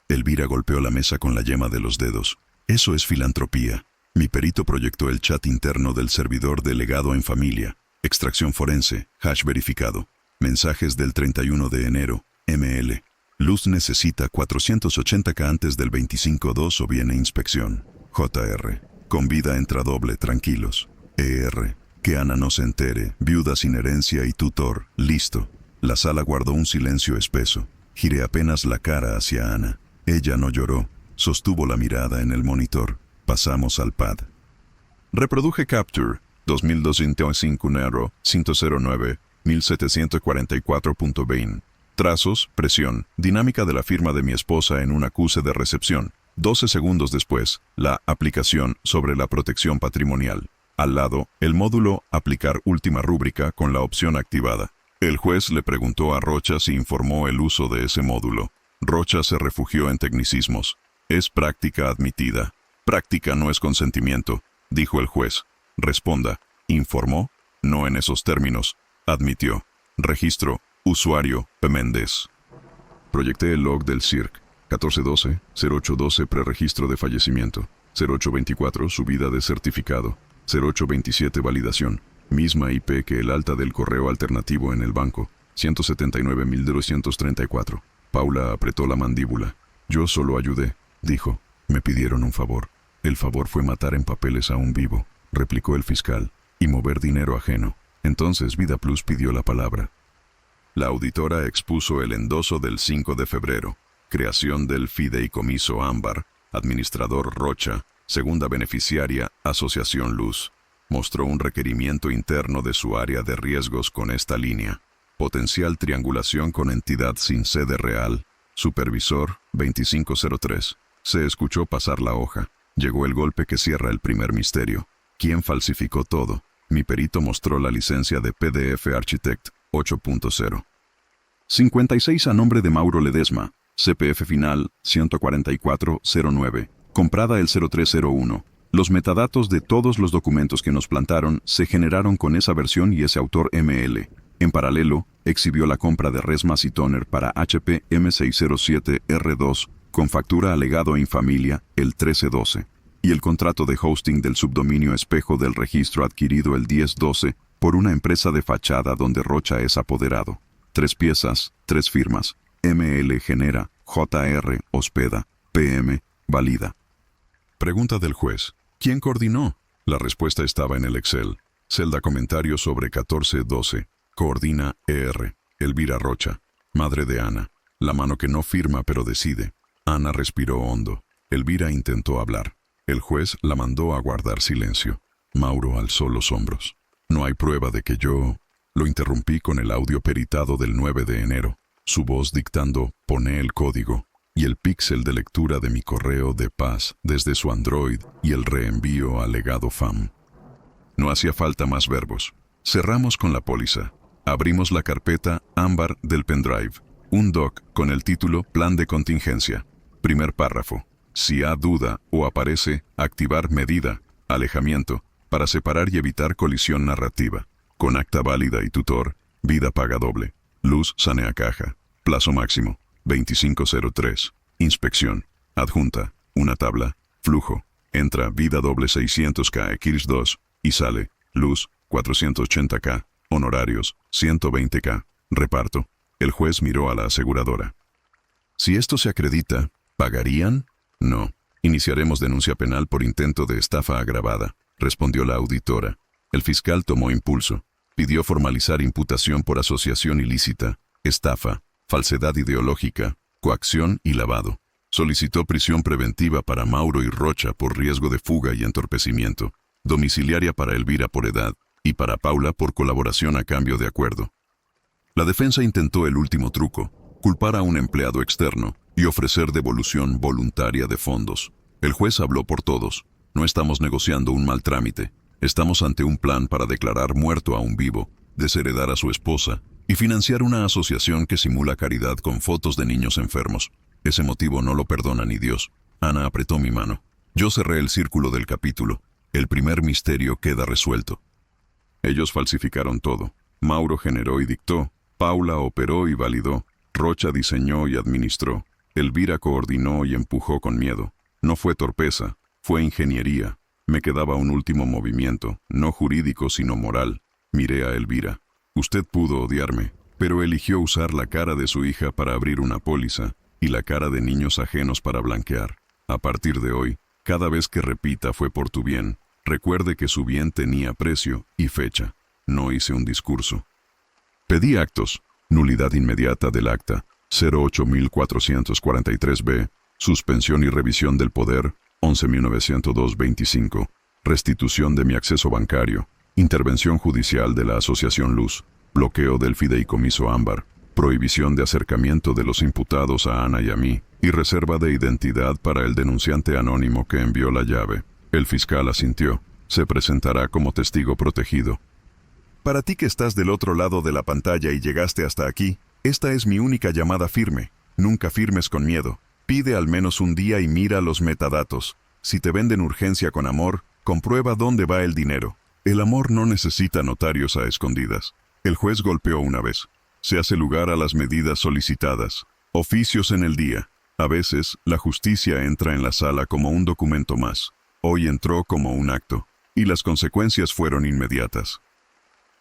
Elvira golpeó la mesa con la yema de los dedos. Eso es filantropía. Mi perito proyectó el chat interno del servidor de legado en familia. Extracción forense, hash verificado. Mensajes del 31 de enero, ML. Luz necesita 480K antes del 25/2 o viene inspección. JR. Con vida entra doble, tranquilos. ER. Que Ana no se entere, viuda sin herencia y tutor, listo. La sala guardó un silencio espeso. Giré apenas la cara hacia Ana. Ella no lloró, sostuvo la mirada en el monitor. Pasamos al pad. Reproduje Capture 2205 Nero 109 1744.20. Trazos, presión, dinámica de la firma de mi esposa en un acuse de recepción. 12 segundos después, la aplicación sobre la protección patrimonial. Al lado, el módulo Aplicar última rúbrica con la opción activada. El juez le preguntó a Rocha si informó el uso de ese módulo. Rocha se refugió en tecnicismos. Es práctica admitida. Práctica no es consentimiento, dijo el juez. Responda. ¿Informó? No en esos términos. Admitió. Registro. Usuario. P. Méndez. Proyecté el log del CIRC. 1412-0812 preregistro de fallecimiento. 0824 subida de certificado. 0827 validación. Misma IP que el alta del correo alternativo en el banco. 179.234. Paula apretó la mandíbula. Yo solo ayudé, dijo. Me pidieron un favor. El favor fue matar en papeles a un vivo, replicó el fiscal, y mover dinero ajeno. Entonces Vida Plus pidió la palabra. La auditora expuso el endoso del 5 de febrero. Creación del fideicomiso Ámbar, administrador Rocha, segunda beneficiaria, Asociación Luz. Mostró un requerimiento interno de su área de riesgos con esta línea. Potencial triangulación con entidad sin sede real. Supervisor 2503. Se escuchó pasar la hoja. Llegó el golpe que cierra el primer misterio. ¿Quién falsificó todo? Mi perito mostró la licencia de PDF Architect 8.0. 56 a nombre de Mauro Ledesma. CPF final 14409. Comprada el 0301. Los metadatos de todos los documentos que nos plantaron se generaron con esa versión y ese autor ML. En paralelo, exhibió la compra de Resmas y Toner para HP M607R2 con factura alegado en familia el 1312 y el contrato de hosting del subdominio espejo del registro adquirido el 1012 por una empresa de fachada donde Rocha es apoderado. 3 piezas, 3 firmas. ML genera, JR hospeda, PM valida. Pregunta del juez. ¿Quién coordinó? La respuesta estaba en el Excel. Celda comentario sobre 1412. Coordina ER. Elvira Rocha. Madre de Ana. La mano que no firma pero decide. Ana respiró hondo. Elvira intentó hablar. El juez la mandó a guardar silencio. Mauro alzó los hombros. No hay prueba de que yo... Lo interrumpí con el audio peritado del 9 de enero. Su voz dictando, pone el código, y el píxel de lectura de mi correo de paz desde su Android y el reenvío al legado FAM. No hacía falta más verbos. Cerramos con la póliza. Abrimos la carpeta Ámbar del pendrive. Un doc con el título Plan de contingencia. Primer párrafo. Si hay duda o aparece, activar medida, alejamiento, para separar y evitar colisión narrativa. Con acta válida y tutor, vida paga doble. Luz sanea caja. Plazo máximo, 2503. Inspección. Adjunta, una tabla. Flujo. Entra vida doble 600K X2 y sale, luz, 480K. Honorarios, 120K. Reparto. El juez miró a la aseguradora. Si esto se acredita, ¿pagarían? No. Iniciaremos denuncia penal por intento de estafa agravada, respondió la auditora. El fiscal tomó impulso. Pidió formalizar imputación por asociación ilícita, estafa, falsedad ideológica, coacción y lavado. Solicitó prisión preventiva para Mauro y Rocha por riesgo de fuga y entorpecimiento, domiciliaria para Elvira por edad y para Paula por colaboración a cambio de acuerdo. La defensa intentó el último truco, culpar a un empleado externo y ofrecer devolución voluntaria de fondos. El juez habló por todos. No estamos negociando un mal trámite. Estamos ante un plan para declarar muerto a un vivo, desheredar a su esposa y financiar una asociación que simula caridad con fotos de niños enfermos. Ese motivo no lo perdona ni Dios. Ana apretó mi mano. Yo cerré el círculo del capítulo. El primer misterio queda resuelto. Ellos falsificaron todo. Mauro generó y dictó. Paula operó y validó. Rocha diseñó y administró. Elvira coordinó y empujó con miedo. No fue torpeza, fue ingeniería. Me quedaba un último movimiento, no jurídico sino moral. Miré a Elvira. Usted pudo odiarme, pero eligió usar la cara de su hija para abrir una póliza y la cara de niños ajenos para blanquear. A partir de hoy, cada vez que repita fue por tu bien, recuerde que su bien tenía precio y fecha. No hice un discurso. Pedí actos. Nulidad inmediata del acta. 08443B. Suspensión y revisión del poder. 11.902-25. Restitución de mi acceso bancario. Intervención judicial de la Asociación Luz. Bloqueo del fideicomiso Ámbar. Prohibición de acercamiento de los imputados a Ana y a mí. Y reserva de identidad para el denunciante anónimo que envió la llave. El fiscal asintió. Se presentará como testigo protegido. Para ti que estás del otro lado de la pantalla y llegaste hasta aquí, esta es mi única llamada firme. Nunca firmes con miedo. Pide al menos un día y mira los metadatos. Si te venden urgencia con amor, comprueba dónde va el dinero. El amor no necesita notarios a escondidas. El juez golpeó una vez. Se hace lugar a las medidas solicitadas. Oficios en el día. A veces, la justicia entra en la sala como un documento más. Hoy entró como un acto. Y las consecuencias fueron inmediatas.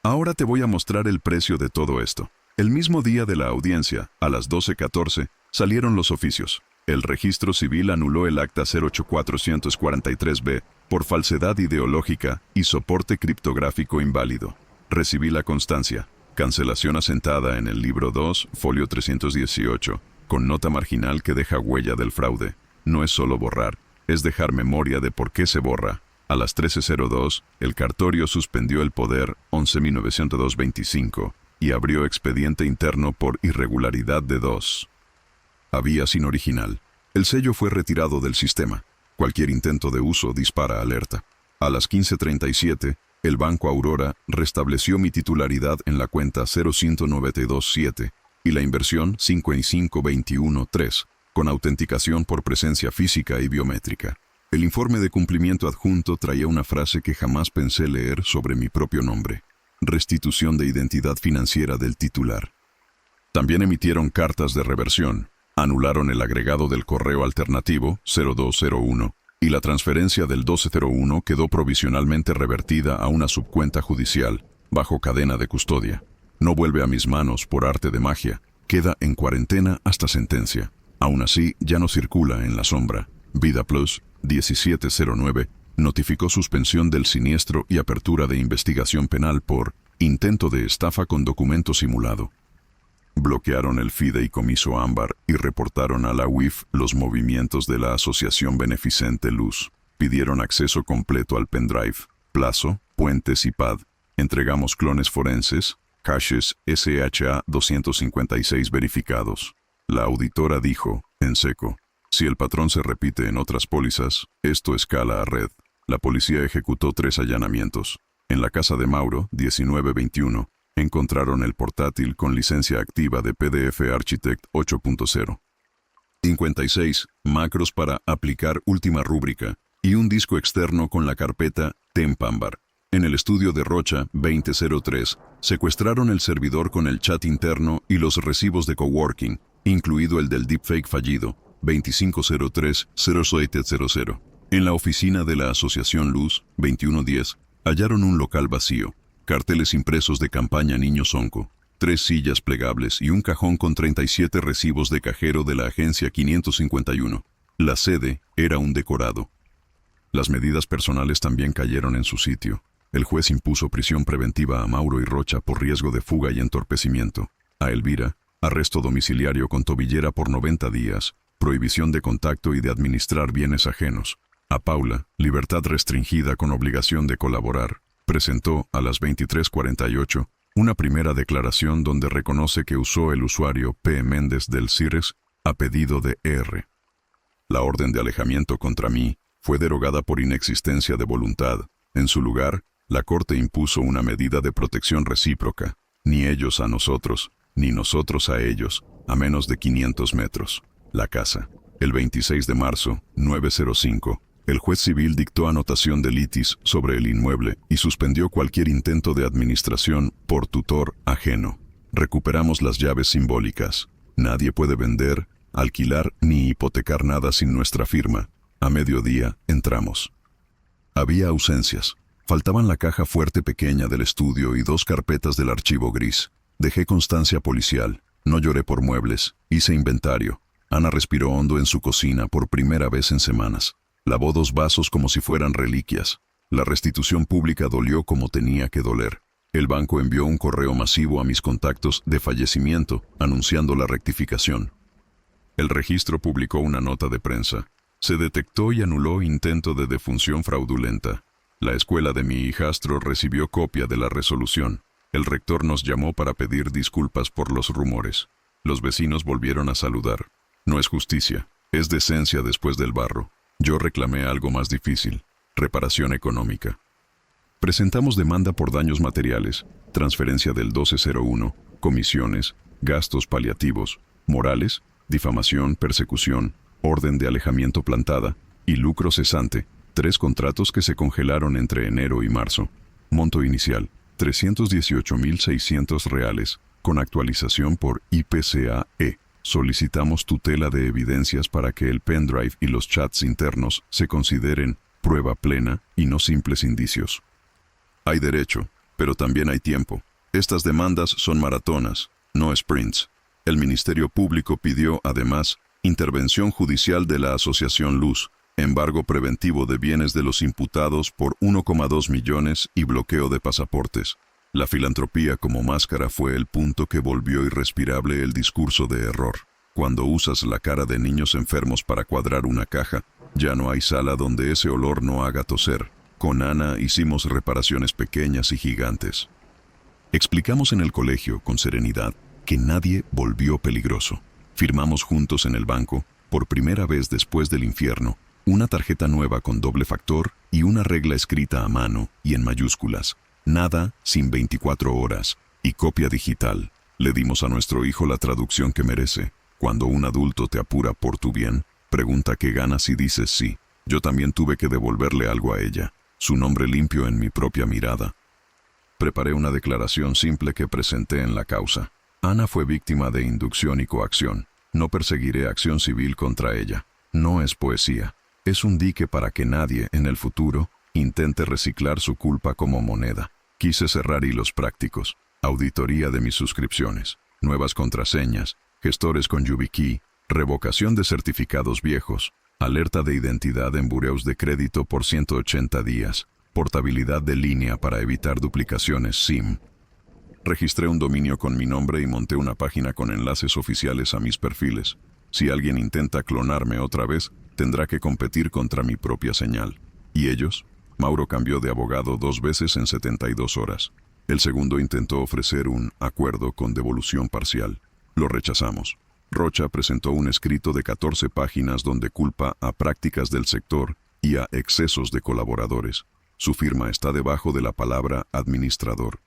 Ahora te voy a mostrar el precio de todo esto. El mismo día de la audiencia, a las 12:14, salieron los oficios. El registro civil anuló el acta 08443B por falsedad ideológica y soporte criptográfico inválido. Recibí la constancia. Cancelación asentada en el libro 2, folio 318, con nota marginal que deja huella del fraude. No es solo borrar, es dejar memoria de por qué se borra. A las 13:02, el cartorio suspendió el poder 11.902-25 y abrió expediente interno por irregularidad de 2. Había sin original. El sello fue retirado del sistema. Cualquier intento de uso dispara alerta. A las 15:37, el Banco Aurora restableció mi titularidad en la cuenta 01927 y la inversión 55213, con autenticación por presencia física y biométrica. El informe de cumplimiento adjunto traía una frase que jamás pensé leer sobre mi propio nombre. Restitución de identidad financiera del titular. También emitieron cartas de reversión. Anularon el agregado del correo alternativo 0201 y la transferencia del 1201 quedó provisionalmente revertida a una subcuenta judicial, bajo cadena de custodia. No vuelve a mis manos por arte de magia. Queda en cuarentena hasta sentencia. Aún así, ya no circula en la sombra. Vida Plus 1709 notificó suspensión del siniestro y apertura de investigación penal por intento de estafa con documento simulado. Bloquearon el fideicomiso Ámbar y reportaron a la UIF los movimientos de la Asociación Beneficente Luz. Pidieron acceso completo al pendrive, plazo, puentes y pad. Entregamos clones forenses, caches SHA 256 verificados. La auditora dijo, en seco, si el patrón se repite en otras pólizas, esto escala a red. La policía ejecutó 3 allanamientos. En la casa de Mauro, 1921, encontraron el portátil con licencia activa de PDF Architect 8.0. 56. Macros para aplicar última rúbrica y un disco externo con la carpeta Tempambar. En el estudio de Rocha, 2003, secuestraron el servidor con el chat interno y los recibos de coworking, incluido el del deepfake fallido, 2503-0700. En la oficina de la Asociación Luz, 2110, hallaron un local vacío, carteles impresos de campaña Niños Onco, 3 sillas plegables y un cajón con 37 recibos de cajero de la agencia 551. La sede era un decorado. Las medidas personales también cayeron en su sitio. El juez impuso prisión preventiva a Mauro y Rocha por riesgo de fuga y entorpecimiento. A Elvira, arresto domiciliario con tobillera por 90 días, prohibición de contacto y de administrar bienes ajenos. A Paula, libertad restringida con obligación de colaborar. Presentó, a las 23:48, Una primera declaración donde reconoce que usó el usuario P. Méndez del CIRES a pedido de R. La orden de alejamiento contra mí fue derogada por inexistencia de voluntad. En su lugar, la Corte impuso una medida de protección recíproca, ni ellos a nosotros, ni nosotros a ellos, a menos de 500 metros. La casa. El 26 de marzo, 9:05, el juez civil dictó anotación de litis sobre el inmueble y suspendió cualquier intento de administración por tutor ajeno. Recuperamos las llaves simbólicas. Nadie puede vender, alquilar ni hipotecar nada sin nuestra firma. A mediodía, entramos. Había ausencias. Faltaban la caja fuerte pequeña del estudio y 2 carpetas del archivo gris. Dejé constancia policial. No lloré por muebles. Hice inventario. Ana respiró hondo en su cocina por primera vez en semanas. Lavó 2 vasos como si fueran reliquias. La restitución pública dolió como tenía que doler. El banco envió un correo masivo a mis contactos de fallecimiento, anunciando la rectificación. El registro publicó una nota de prensa. Se detectó y anuló intento de defunción fraudulenta. La escuela de mi hijastro recibió copia de la resolución. El rector nos llamó para pedir disculpas por los rumores. Los vecinos volvieron a saludar. No es justicia, es decencia después del barro. Yo reclamé algo más difícil, reparación económica. Presentamos demanda por daños materiales, transferencia del 1201, comisiones, gastos paliativos, morales, difamación, persecución, orden de alejamiento plantada y lucro cesante, 3 contratos que se congelaron entre enero y marzo. Monto inicial, 318.600 reales, con actualización por IPCAE. Solicitamos tutela de evidencias para que el pendrive y los chats internos se consideren prueba plena y no simples indicios. Hay derecho, pero también hay tiempo. Estas demandas son maratonas, no sprints. El Ministerio Público pidió, además, intervención judicial de la Asociación Luz, embargo preventivo de bienes de los imputados por 1,2 millones y bloqueo de pasaportes. La filantropía como máscara fue el punto que volvió irrespirable el discurso de error. Cuando usas la cara de niños enfermos para cuadrar una caja, ya no hay sala donde ese olor no haga toser. Con Ana hicimos reparaciones pequeñas y gigantes. Explicamos en el colegio, con serenidad, que nadie volvió peligroso. Firmamos juntos en el banco, por primera vez después del infierno, una tarjeta nueva con doble factor y una regla escrita a mano y en mayúsculas. Nada sin 24 horas y copia digital. Le dimos a nuestro hijo la traducción que merece. Cuando un adulto te apura por tu bien, pregunta qué ganas y dices sí. Yo también tuve que devolverle algo a ella, su nombre limpio en mi propia mirada. Preparé una declaración simple que presenté en la causa. Ana fue víctima de inducción y coacción. No perseguiré acción civil contra ella. No es poesía. Es un dique para que nadie, en el futuro, intente reciclar su culpa como moneda. Quise cerrar hilos prácticos. Auditoría de mis suscripciones. Nuevas contraseñas. Gestores con YubiKey. Revocación de certificados viejos. Alerta de identidad en bureaus de crédito por 180 días. Portabilidad de línea para evitar duplicaciones SIM. Registré un dominio con mi nombre y monté una página con enlaces oficiales a mis perfiles. Si alguien intenta clonarme otra vez, tendrá que competir contra mi propia señal. ¿Y ellos? Mauro cambió de abogado 2 veces en 72 horas. El segundo intentó ofrecer un acuerdo con devolución parcial. Lo rechazamos. Rocha presentó un escrito de 14 páginas donde culpa a prácticas del sector y a excesos de colaboradores. Su firma está debajo de la palabra administrador.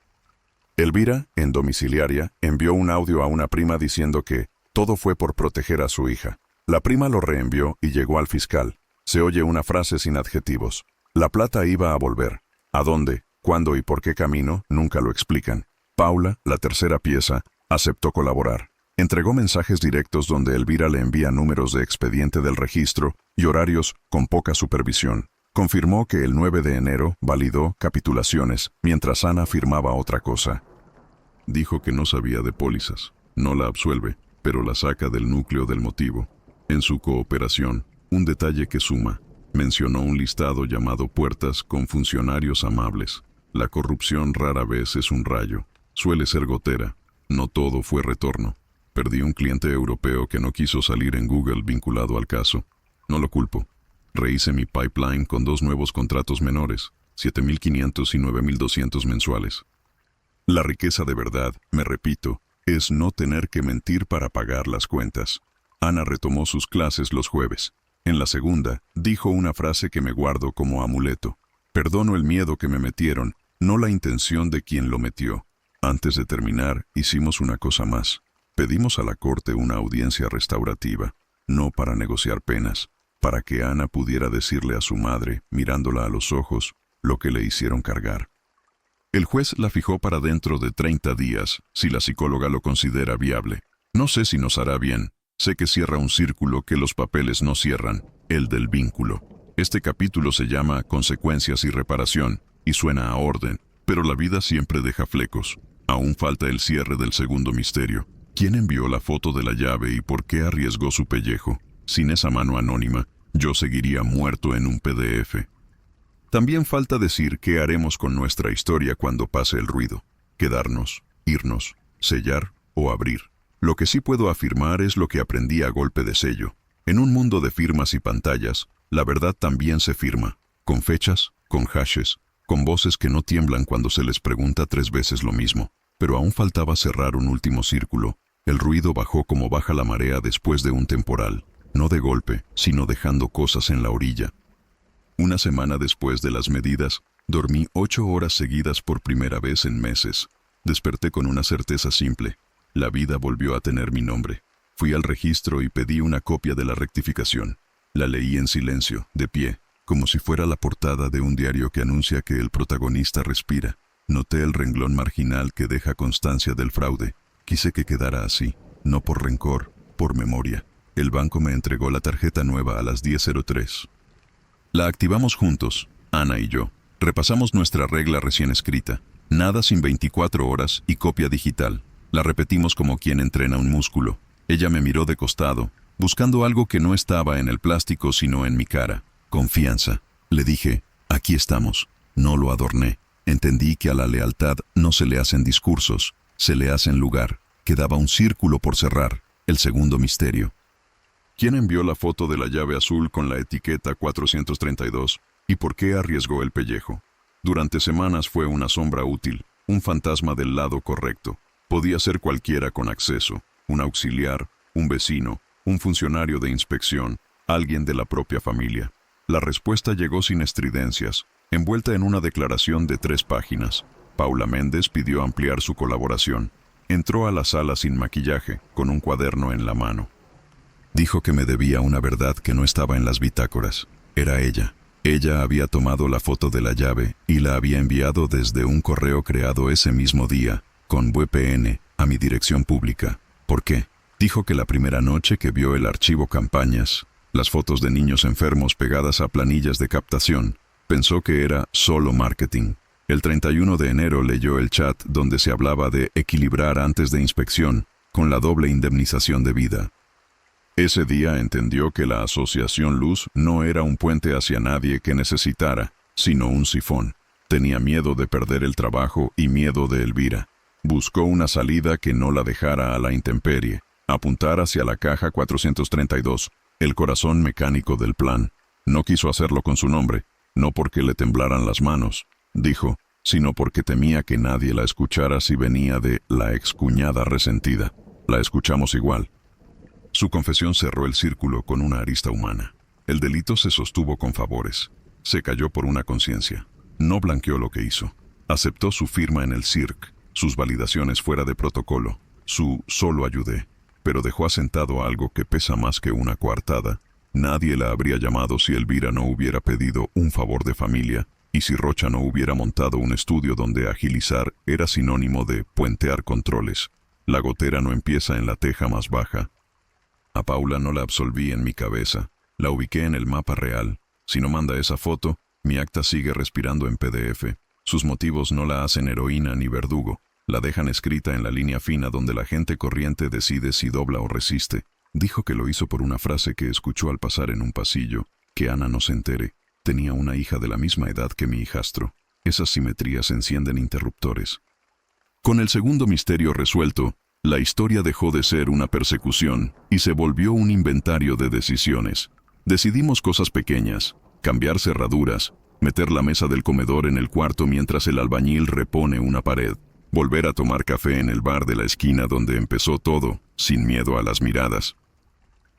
Elvira, en domiciliaria, envió un audio a una prima diciendo que todo fue por proteger a su hija. La prima lo reenvió y llegó al fiscal. Se oye una frase sin adjetivos. La plata iba a volver. ¿A dónde, cuándo y por qué camino? Nunca lo explican. Paula, la tercera pieza, aceptó colaborar. Entregó mensajes directos donde Elvira le envía números de expediente del registro y horarios con poca supervisión. Confirmó que el 9 de enero validó capitulaciones, mientras Ana firmaba otra cosa. Dijo que no sabía de pólizas. No la absuelve, pero la saca del núcleo del motivo. En su cooperación, un detalle que suma. Mencionó un listado llamado puertas con funcionarios amables. La corrupción rara vez es un rayo. Suele ser gotera. No todo fue retorno. Perdí un cliente europeo que no quiso salir en Google vinculado al caso. No lo culpo. Rehice mi pipeline con 2 nuevos contratos menores, 7.500 y 9.200 mensuales. La riqueza de verdad, me repito, es no tener que mentir para pagar las cuentas. Ana retomó sus clases los jueves. En la segunda, dijo una frase que me guardo como amuleto. Perdono el miedo que me metieron, no la intención de quien lo metió. Antes de terminar, hicimos una cosa más. Pedimos a la corte una audiencia restaurativa, no para negociar penas, para que Ana pudiera decirle a su madre, mirándola a los ojos, lo que le hicieron cargar. El juez la fijó para dentro de 30 días, si la psicóloga lo considera viable. No sé si nos hará bien. Sé que cierra un círculo que los papeles no cierran, el del vínculo. Este capítulo se llama Consecuencias y Reparación, y suena a orden, pero la vida siempre deja flecos. Aún falta el cierre del segundo misterio. ¿Quién envió la foto de la llave y por qué arriesgó su pellejo? Sin esa mano anónima, yo seguiría muerto en un PDF. También falta decir qué haremos con nuestra historia cuando pase el ruido. Quedarnos, irnos, sellar o abrir. Lo que sí puedo afirmar es lo que aprendí a golpe de sello. En un mundo de firmas y pantallas, la verdad también se firma, con fechas, con hashes, con voces que no tiemblan cuando se les pregunta 3 veces lo mismo. Pero aún faltaba cerrar un último círculo. El ruido bajó como baja la marea después de un temporal, no de golpe, sino dejando cosas en la orilla. Una semana después de las medidas, dormí 8 horas seguidas por primera vez en meses. Desperté con una certeza simple. La vida volvió a tener mi nombre. Fui al registro y pedí una copia de la rectificación. La leí en silencio, de pie, como si fuera la portada de un diario que anuncia que el protagonista respira. Noté el renglón marginal que deja constancia del fraude. Quise que quedara así, no por rencor, por memoria. El banco me entregó la tarjeta nueva a las 10:03. La activamos juntos, Ana y yo. Repasamos nuestra regla recién escrita. Nada sin 24 horas y copia digital. La repetimos como quien entrena un músculo. Ella me miró de costado, buscando algo que no estaba en el plástico sino en mi cara. Confianza. Le dije, aquí estamos. No lo adorné. Entendí que a la lealtad no se le hacen discursos, se le hacen lugar. Quedaba un círculo por cerrar, el segundo misterio. ¿Quién envió la foto de la llave azul con la etiqueta 432? ¿Y por qué arriesgó el pellejo? Durante semanas fue una sombra útil, un fantasma del lado correcto. Podía ser cualquiera con acceso, un auxiliar, un vecino, un funcionario de inspección, alguien de la propia familia. La respuesta llegó sin estridencias, envuelta en una declaración de 3 páginas. Paula Méndez pidió ampliar su colaboración. Entró a la sala sin maquillaje, con un cuaderno en la mano. Dijo que me debía una verdad que no estaba en las bitácoras. Era ella. Ella había tomado la foto de la llave y la había enviado desde un correo creado ese mismo día, con VPN, a mi dirección pública. ¿Por qué? Dijo que la primera noche que vio el archivo campañas, las fotos de niños enfermos pegadas a planillas de captación, pensó que era solo marketing. El 31 de enero leyó el chat donde se hablaba de equilibrar antes de inspección, con la doble indemnización de vida. Ese día entendió que la Asociación Luz no era un puente hacia nadie que necesitara, sino un sifón. Tenía miedo de perder el trabajo y miedo de Elvira. Buscó una salida que no la dejara a la intemperie, apuntar hacia la caja 432, el corazón mecánico del plan. No quiso hacerlo con su nombre, no porque le temblaran las manos, dijo, sino porque temía que nadie la escuchara si venía de la excuñada resentida. La escuchamos igual. Su confesión cerró el círculo con una arista humana. El delito se sostuvo con favores. Se cayó por una conciencia. No blanqueó lo que hizo. Aceptó su firma en el CIRC, sus validaciones fuera de protocolo, su solo ayudé, pero dejó asentado algo que pesa más que una coartada. Nadie la habría llamado si Elvira no hubiera pedido un favor de familia, y si Rocha no hubiera montado un estudio donde agilizar era sinónimo de puentear controles. La gotera no empieza en la teja más baja. A Paula no la absolví en mi cabeza, la ubiqué en el mapa real. Si no manda esa foto, mi acta sigue respirando en PDF. Sus motivos no la hacen heroína ni verdugo, la dejan escrita en la línea fina donde la gente corriente decide si dobla o resiste. Dijo que lo hizo por una frase que escuchó al pasar en un pasillo, que Ana no se entere. Tenía una hija de la misma edad que mi hijastro. Esas simetrías encienden interruptores. Con el segundo misterio resuelto, la historia dejó de ser una persecución y se volvió un inventario de decisiones. Decidimos cosas pequeñas, cambiar cerraduras, meter la mesa del comedor en el cuarto mientras el albañil repone una pared. Volver a tomar café en el bar de la esquina donde empezó todo, sin miedo a las miradas.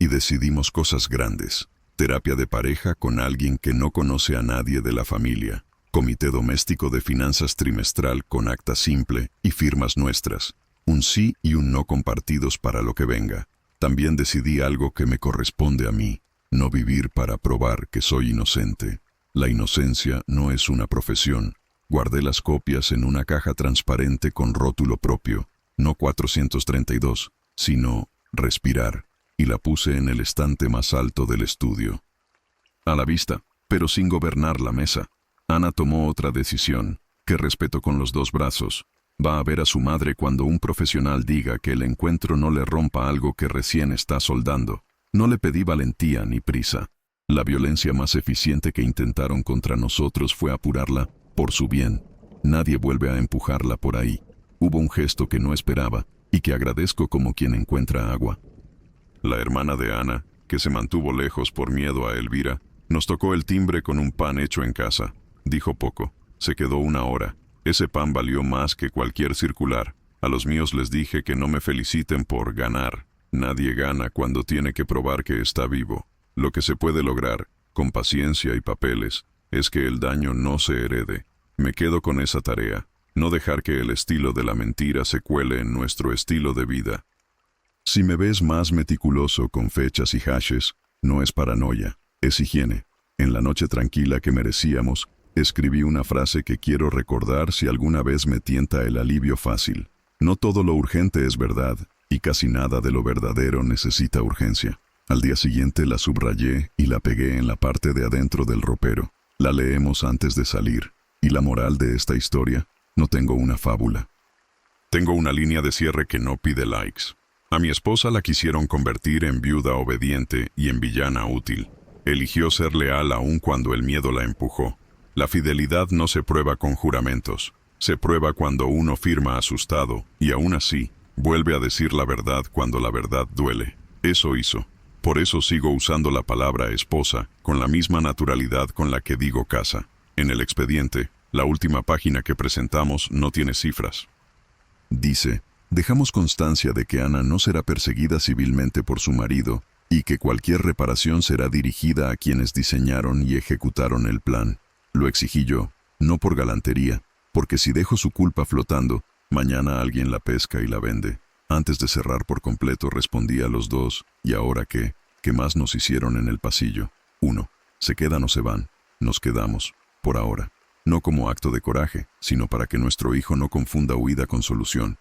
Y decidimos cosas grandes. Terapia de pareja con alguien que no conoce a nadie de la familia. Comité doméstico de finanzas trimestral con acta simple y firmas nuestras. Un sí y un no compartidos para lo que venga. También decidí algo que me corresponde a mí. No vivir para probar que soy inocente. La inocencia no es una profesión. Guardé las copias en una caja transparente con rótulo propio. No 432, sino respirar. Y la puse en el estante más alto del estudio. A la vista, pero sin gobernar la mesa. Ana tomó otra decisión, que respeto con los dos brazos. Va a ver a su madre cuando un profesional diga que el encuentro no le rompa algo que recién está soldando. No le pedí valentía ni prisa. La violencia más eficiente que intentaron contra nosotros fue apurarla, por su bien. Nadie vuelve a empujarla por ahí. Hubo un gesto que no esperaba, y que agradezco como quien encuentra agua. La hermana de Ana, que se mantuvo lejos por miedo a Elvira, nos tocó el timbre con un pan hecho en casa. Dijo poco. Se quedó 1 hora. Ese pan valió más que cualquier circular. A los míos les dije que no me feliciten por ganar. Nadie gana cuando tiene que probar que está vivo. Lo que se puede lograr, con paciencia y papeles, es que el daño no se herede. Me quedo con esa tarea. No dejar que el estilo de la mentira se cuele en nuestro estilo de vida. Si me ves más meticuloso con fechas y hashes, no es paranoia, es higiene. En la noche tranquila que merecíamos, escribí una frase que quiero recordar si alguna vez me tienta el alivio fácil. No todo lo urgente es verdad, y casi nada de lo verdadero necesita urgencia. Al día siguiente la subrayé y la pegué en la parte de adentro del ropero. La leemos antes de salir. ¿Y la moral de esta historia? No tengo una fábula. Tengo una línea de cierre que no pide likes. A mi esposa la quisieron convertir en viuda obediente y en villana útil. Eligió ser leal aun cuando el miedo la empujó. La fidelidad no se prueba con juramentos. Se prueba cuando uno firma asustado y aún así vuelve a decir la verdad cuando la verdad duele. Eso hizo. Por eso sigo usando la palabra esposa con la misma naturalidad con la que digo casa. En el expediente, la última página que presentamos no tiene cifras. Dice: dejamos constancia de que Ana no será perseguida civilmente por su marido y que cualquier reparación será dirigida a quienes diseñaron y ejecutaron el plan. Lo exigí yo, no por galantería, porque si dejo su culpa flotando, mañana alguien la pesca y la vende. Antes de cerrar por completo respondí a los dos: ¿y ahora qué? ¿Qué más nos hicieron en el pasillo? 1. ¿Se quedan o se van? Nos quedamos, por ahora. No como acto de coraje, sino para que nuestro hijo no confunda huida con solución.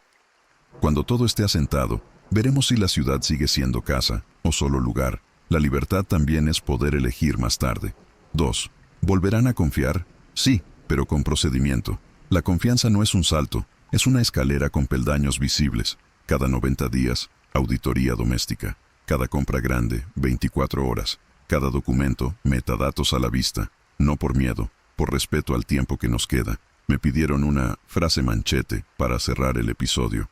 Cuando todo esté asentado, veremos si la ciudad sigue siendo casa o solo lugar. La libertad también es poder elegir más tarde. 2. ¿Volverán a confiar? Sí, pero con procedimiento. La confianza no es un salto, es una escalera con peldaños visibles. Cada 90 días, auditoría doméstica. Cada compra grande, 24 horas. Cada documento, metadatos a la vista. No por miedo, por respeto al tiempo que nos queda. Me pidieron una frase manchete para cerrar el episodio.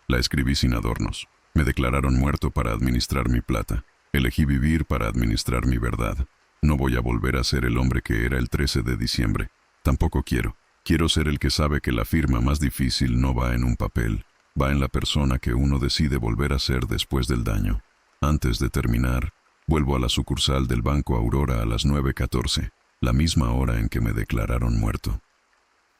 La escribí sin adornos. Me declararon muerto para administrar mi plata. Elegí vivir para administrar mi verdad. No voy a volver a ser el hombre que era el 13 de diciembre. Tampoco quiero. Quiero ser el que sabe que la firma más difícil no va en un papel, va en la persona que uno decide volver a ser después del daño. Antes de terminar, vuelvo a la sucursal del Banco Aurora a las 9:14, la misma hora en que me declararon muerto.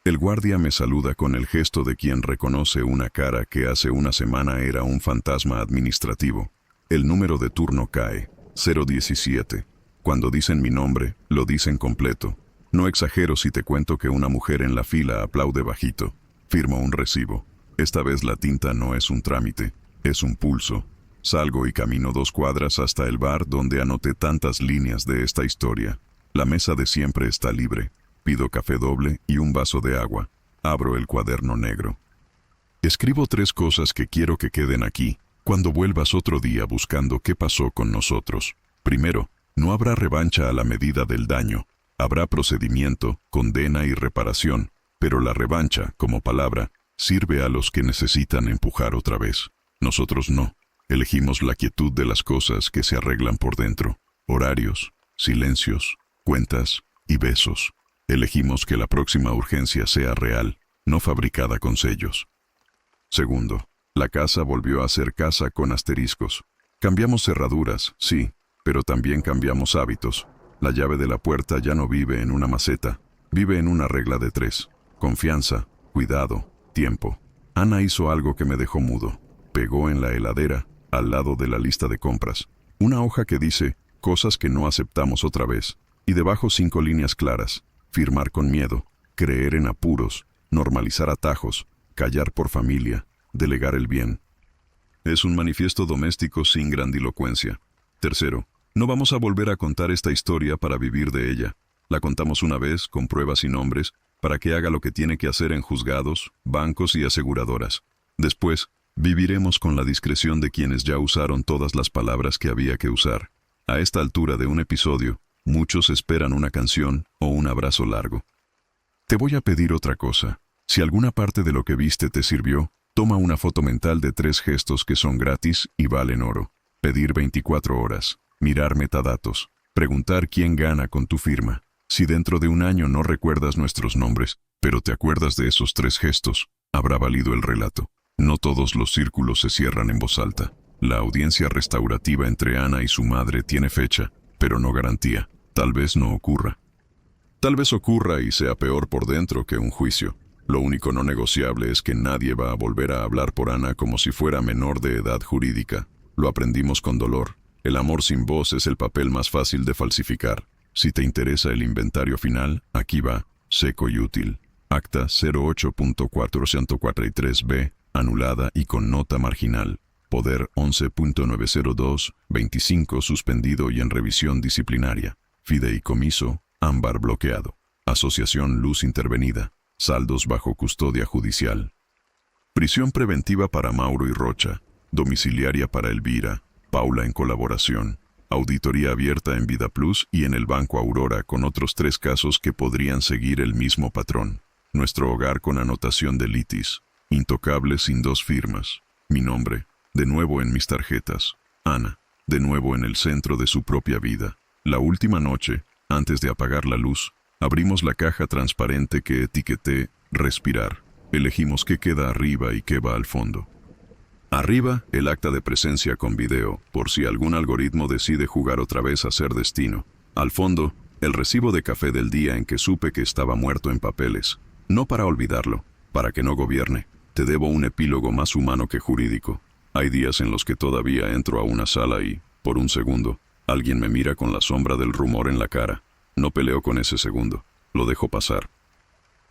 El guardia me saluda con el gesto de quien reconoce una cara que hace una semana era un fantasma administrativo. El número de turno cae, 017. Cuando dicen mi nombre, lo dicen completo. No exagero si te cuento que una mujer en la fila aplaude bajito. Firmo un recibo. Esta vez la tinta no es un trámite, es un pulso. Salgo y camino 2 cuadras hasta el bar donde anoté tantas líneas de esta historia. La mesa de siempre está libre. Pido café doble y un vaso de agua. Abro el cuaderno negro. Escribo 3 cosas que quiero que queden aquí, cuando vuelvas otro día buscando qué pasó con nosotros. Primero, no habrá revancha a la medida del daño. Habrá procedimiento, condena y reparación, pero la revancha, como palabra, sirve a los que necesitan empujar otra vez. Nosotros no. Elegimos la quietud de las cosas que se arreglan por dentro. Horarios, silencios, cuentas y besos. Elegimos que la próxima urgencia sea real, no fabricada con sellos. Segundo, la casa volvió a ser casa con asteriscos. Cambiamos cerraduras, sí, pero también cambiamos hábitos. La llave de la puerta ya no vive en una maceta, vive en una regla de 3. Confianza, cuidado, tiempo. Ana hizo algo que me dejó mudo. Pegó en la heladera, al lado de la lista de compras, una hoja que dice, cosas que no aceptamos otra vez, y debajo 5 líneas claras, firmar con miedo, creer en apuros, normalizar atajos, callar por familia, delegar el bien. Es un manifiesto doméstico sin grandilocuencia. Tercero, no vamos a volver a contar esta historia para vivir de ella. La contamos una vez, con pruebas y nombres, para que haga lo que tiene que hacer en juzgados, bancos y aseguradoras. Después, viviremos con la discreción de quienes ya usaron todas las palabras que había que usar. A esta altura de un episodio, muchos esperan una canción o un abrazo largo. Te voy a pedir otra cosa. Si alguna parte de lo que viste te sirvió, toma una foto mental de 3 gestos que son gratis y valen oro. Pedir 24 horas, mirar metadatos, preguntar quién gana con tu firma. Si dentro de un año no recuerdas nuestros nombres, pero te acuerdas de esos 3 gestos, habrá valido el relato. No todos los círculos se cierran en voz alta. La audiencia restaurativa entre Ana y su madre tiene fecha, pero no garantía. Tal vez no ocurra. Tal vez ocurra y sea peor por dentro que un juicio. Lo único no negociable es que nadie va a volver a hablar por Ana como si fuera menor de edad jurídica. Lo aprendimos con dolor. El amor sin voz es el papel más fácil de falsificar. Si te interesa el inventario final, aquí va, seco y útil. Acta 08.443b, anulada y con nota marginal. Poder 11.902-25 suspendido y en revisión disciplinaria. Fideicomiso, ámbar bloqueado. Asociación luz intervenida. Saldos bajo custodia judicial. Prisión preventiva para Mauro y Rocha. Domiciliaria para Elvira. Paula en colaboración. Auditoría abierta en Vida Plus y en el Banco Aurora con otros 3 casos que podrían seguir el mismo patrón. Nuestro hogar con anotación de litis. Intocable sin 2 firmas. Mi nombre, de nuevo en mis tarjetas. Ana, de nuevo en el centro de su propia vida. La última noche, antes de apagar la luz, abrimos la caja transparente que etiqueté respirar. Elegimos qué queda arriba y qué va al fondo. Arriba, el acta de presencia con video, por si algún algoritmo decide jugar otra vez a ser destino. Al fondo, el recibo de café del día en que supe que estaba muerto en papeles. No para olvidarlo, para que no gobierne. Te debo un epílogo más humano que jurídico. Hay días en los que todavía entro a una sala y, por un segundo, alguien me mira con la sombra del rumor en la cara. No peleo con ese segundo. Lo dejo pasar.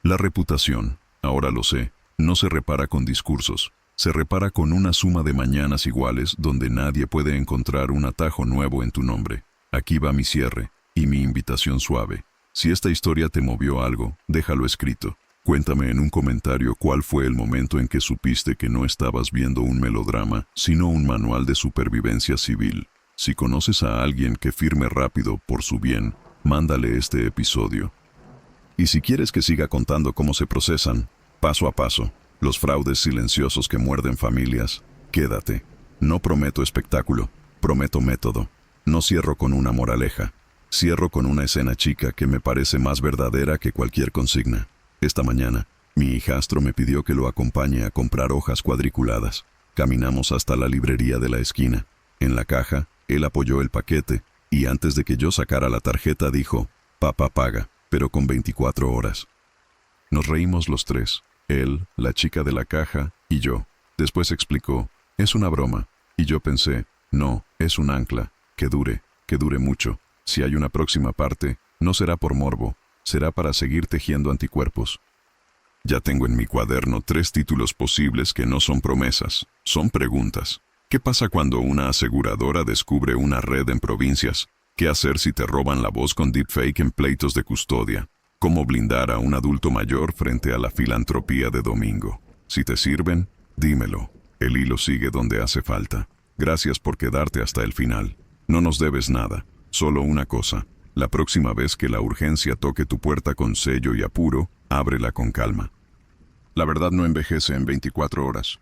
La reputación, ahora lo sé, no se repara con discursos. Se repara con una suma de mañanas iguales donde nadie puede encontrar un atajo nuevo en tu nombre. Aquí va mi cierre y mi invitación suave. Si esta historia te movió algo, déjalo escrito. Cuéntame en un comentario cuál fue el momento en que supiste que no estabas viendo un melodrama, sino un manual de supervivencia civil. Si conoces a alguien que firme rápido por su bien, mándale este episodio. Y si quieres que siga contando cómo se procesan, paso a paso, los fraudes silenciosos que muerden familias, quédate. No prometo espectáculo, prometo método. No cierro con una moraleja, cierro con una escena chica que me parece más verdadera que cualquier consigna. Esta mañana, mi hijastro me pidió que lo acompañe a comprar hojas cuadriculadas. Caminamos hasta la librería de la esquina. En la caja, él apoyó el paquete, y antes de que yo sacara la tarjeta dijo, papá paga, pero con 24 horas. Nos reímos los 3. Él, la chica de la caja, y yo. Después explicó, es una broma. Y yo pensé, no, es un ancla, que dure mucho. Si hay una próxima parte, no será por morbo, será para seguir tejiendo anticuerpos. Ya tengo en mi cuaderno 3 títulos posibles que no son promesas, son preguntas. ¿Qué pasa cuando una aseguradora descubre una red en provincias? ¿Qué hacer si te roban la voz con deepfake en pleitos de custodia? ¿Cómo blindar a un adulto mayor frente a la filantropía de domingo? Si te sirven, dímelo. El hilo sigue donde hace falta. Gracias por quedarte hasta el final. No nos debes nada, solo una cosa. La próxima vez que la urgencia toque tu puerta con sello y apuro, ábrela con calma. La verdad no envejece en 24 horas.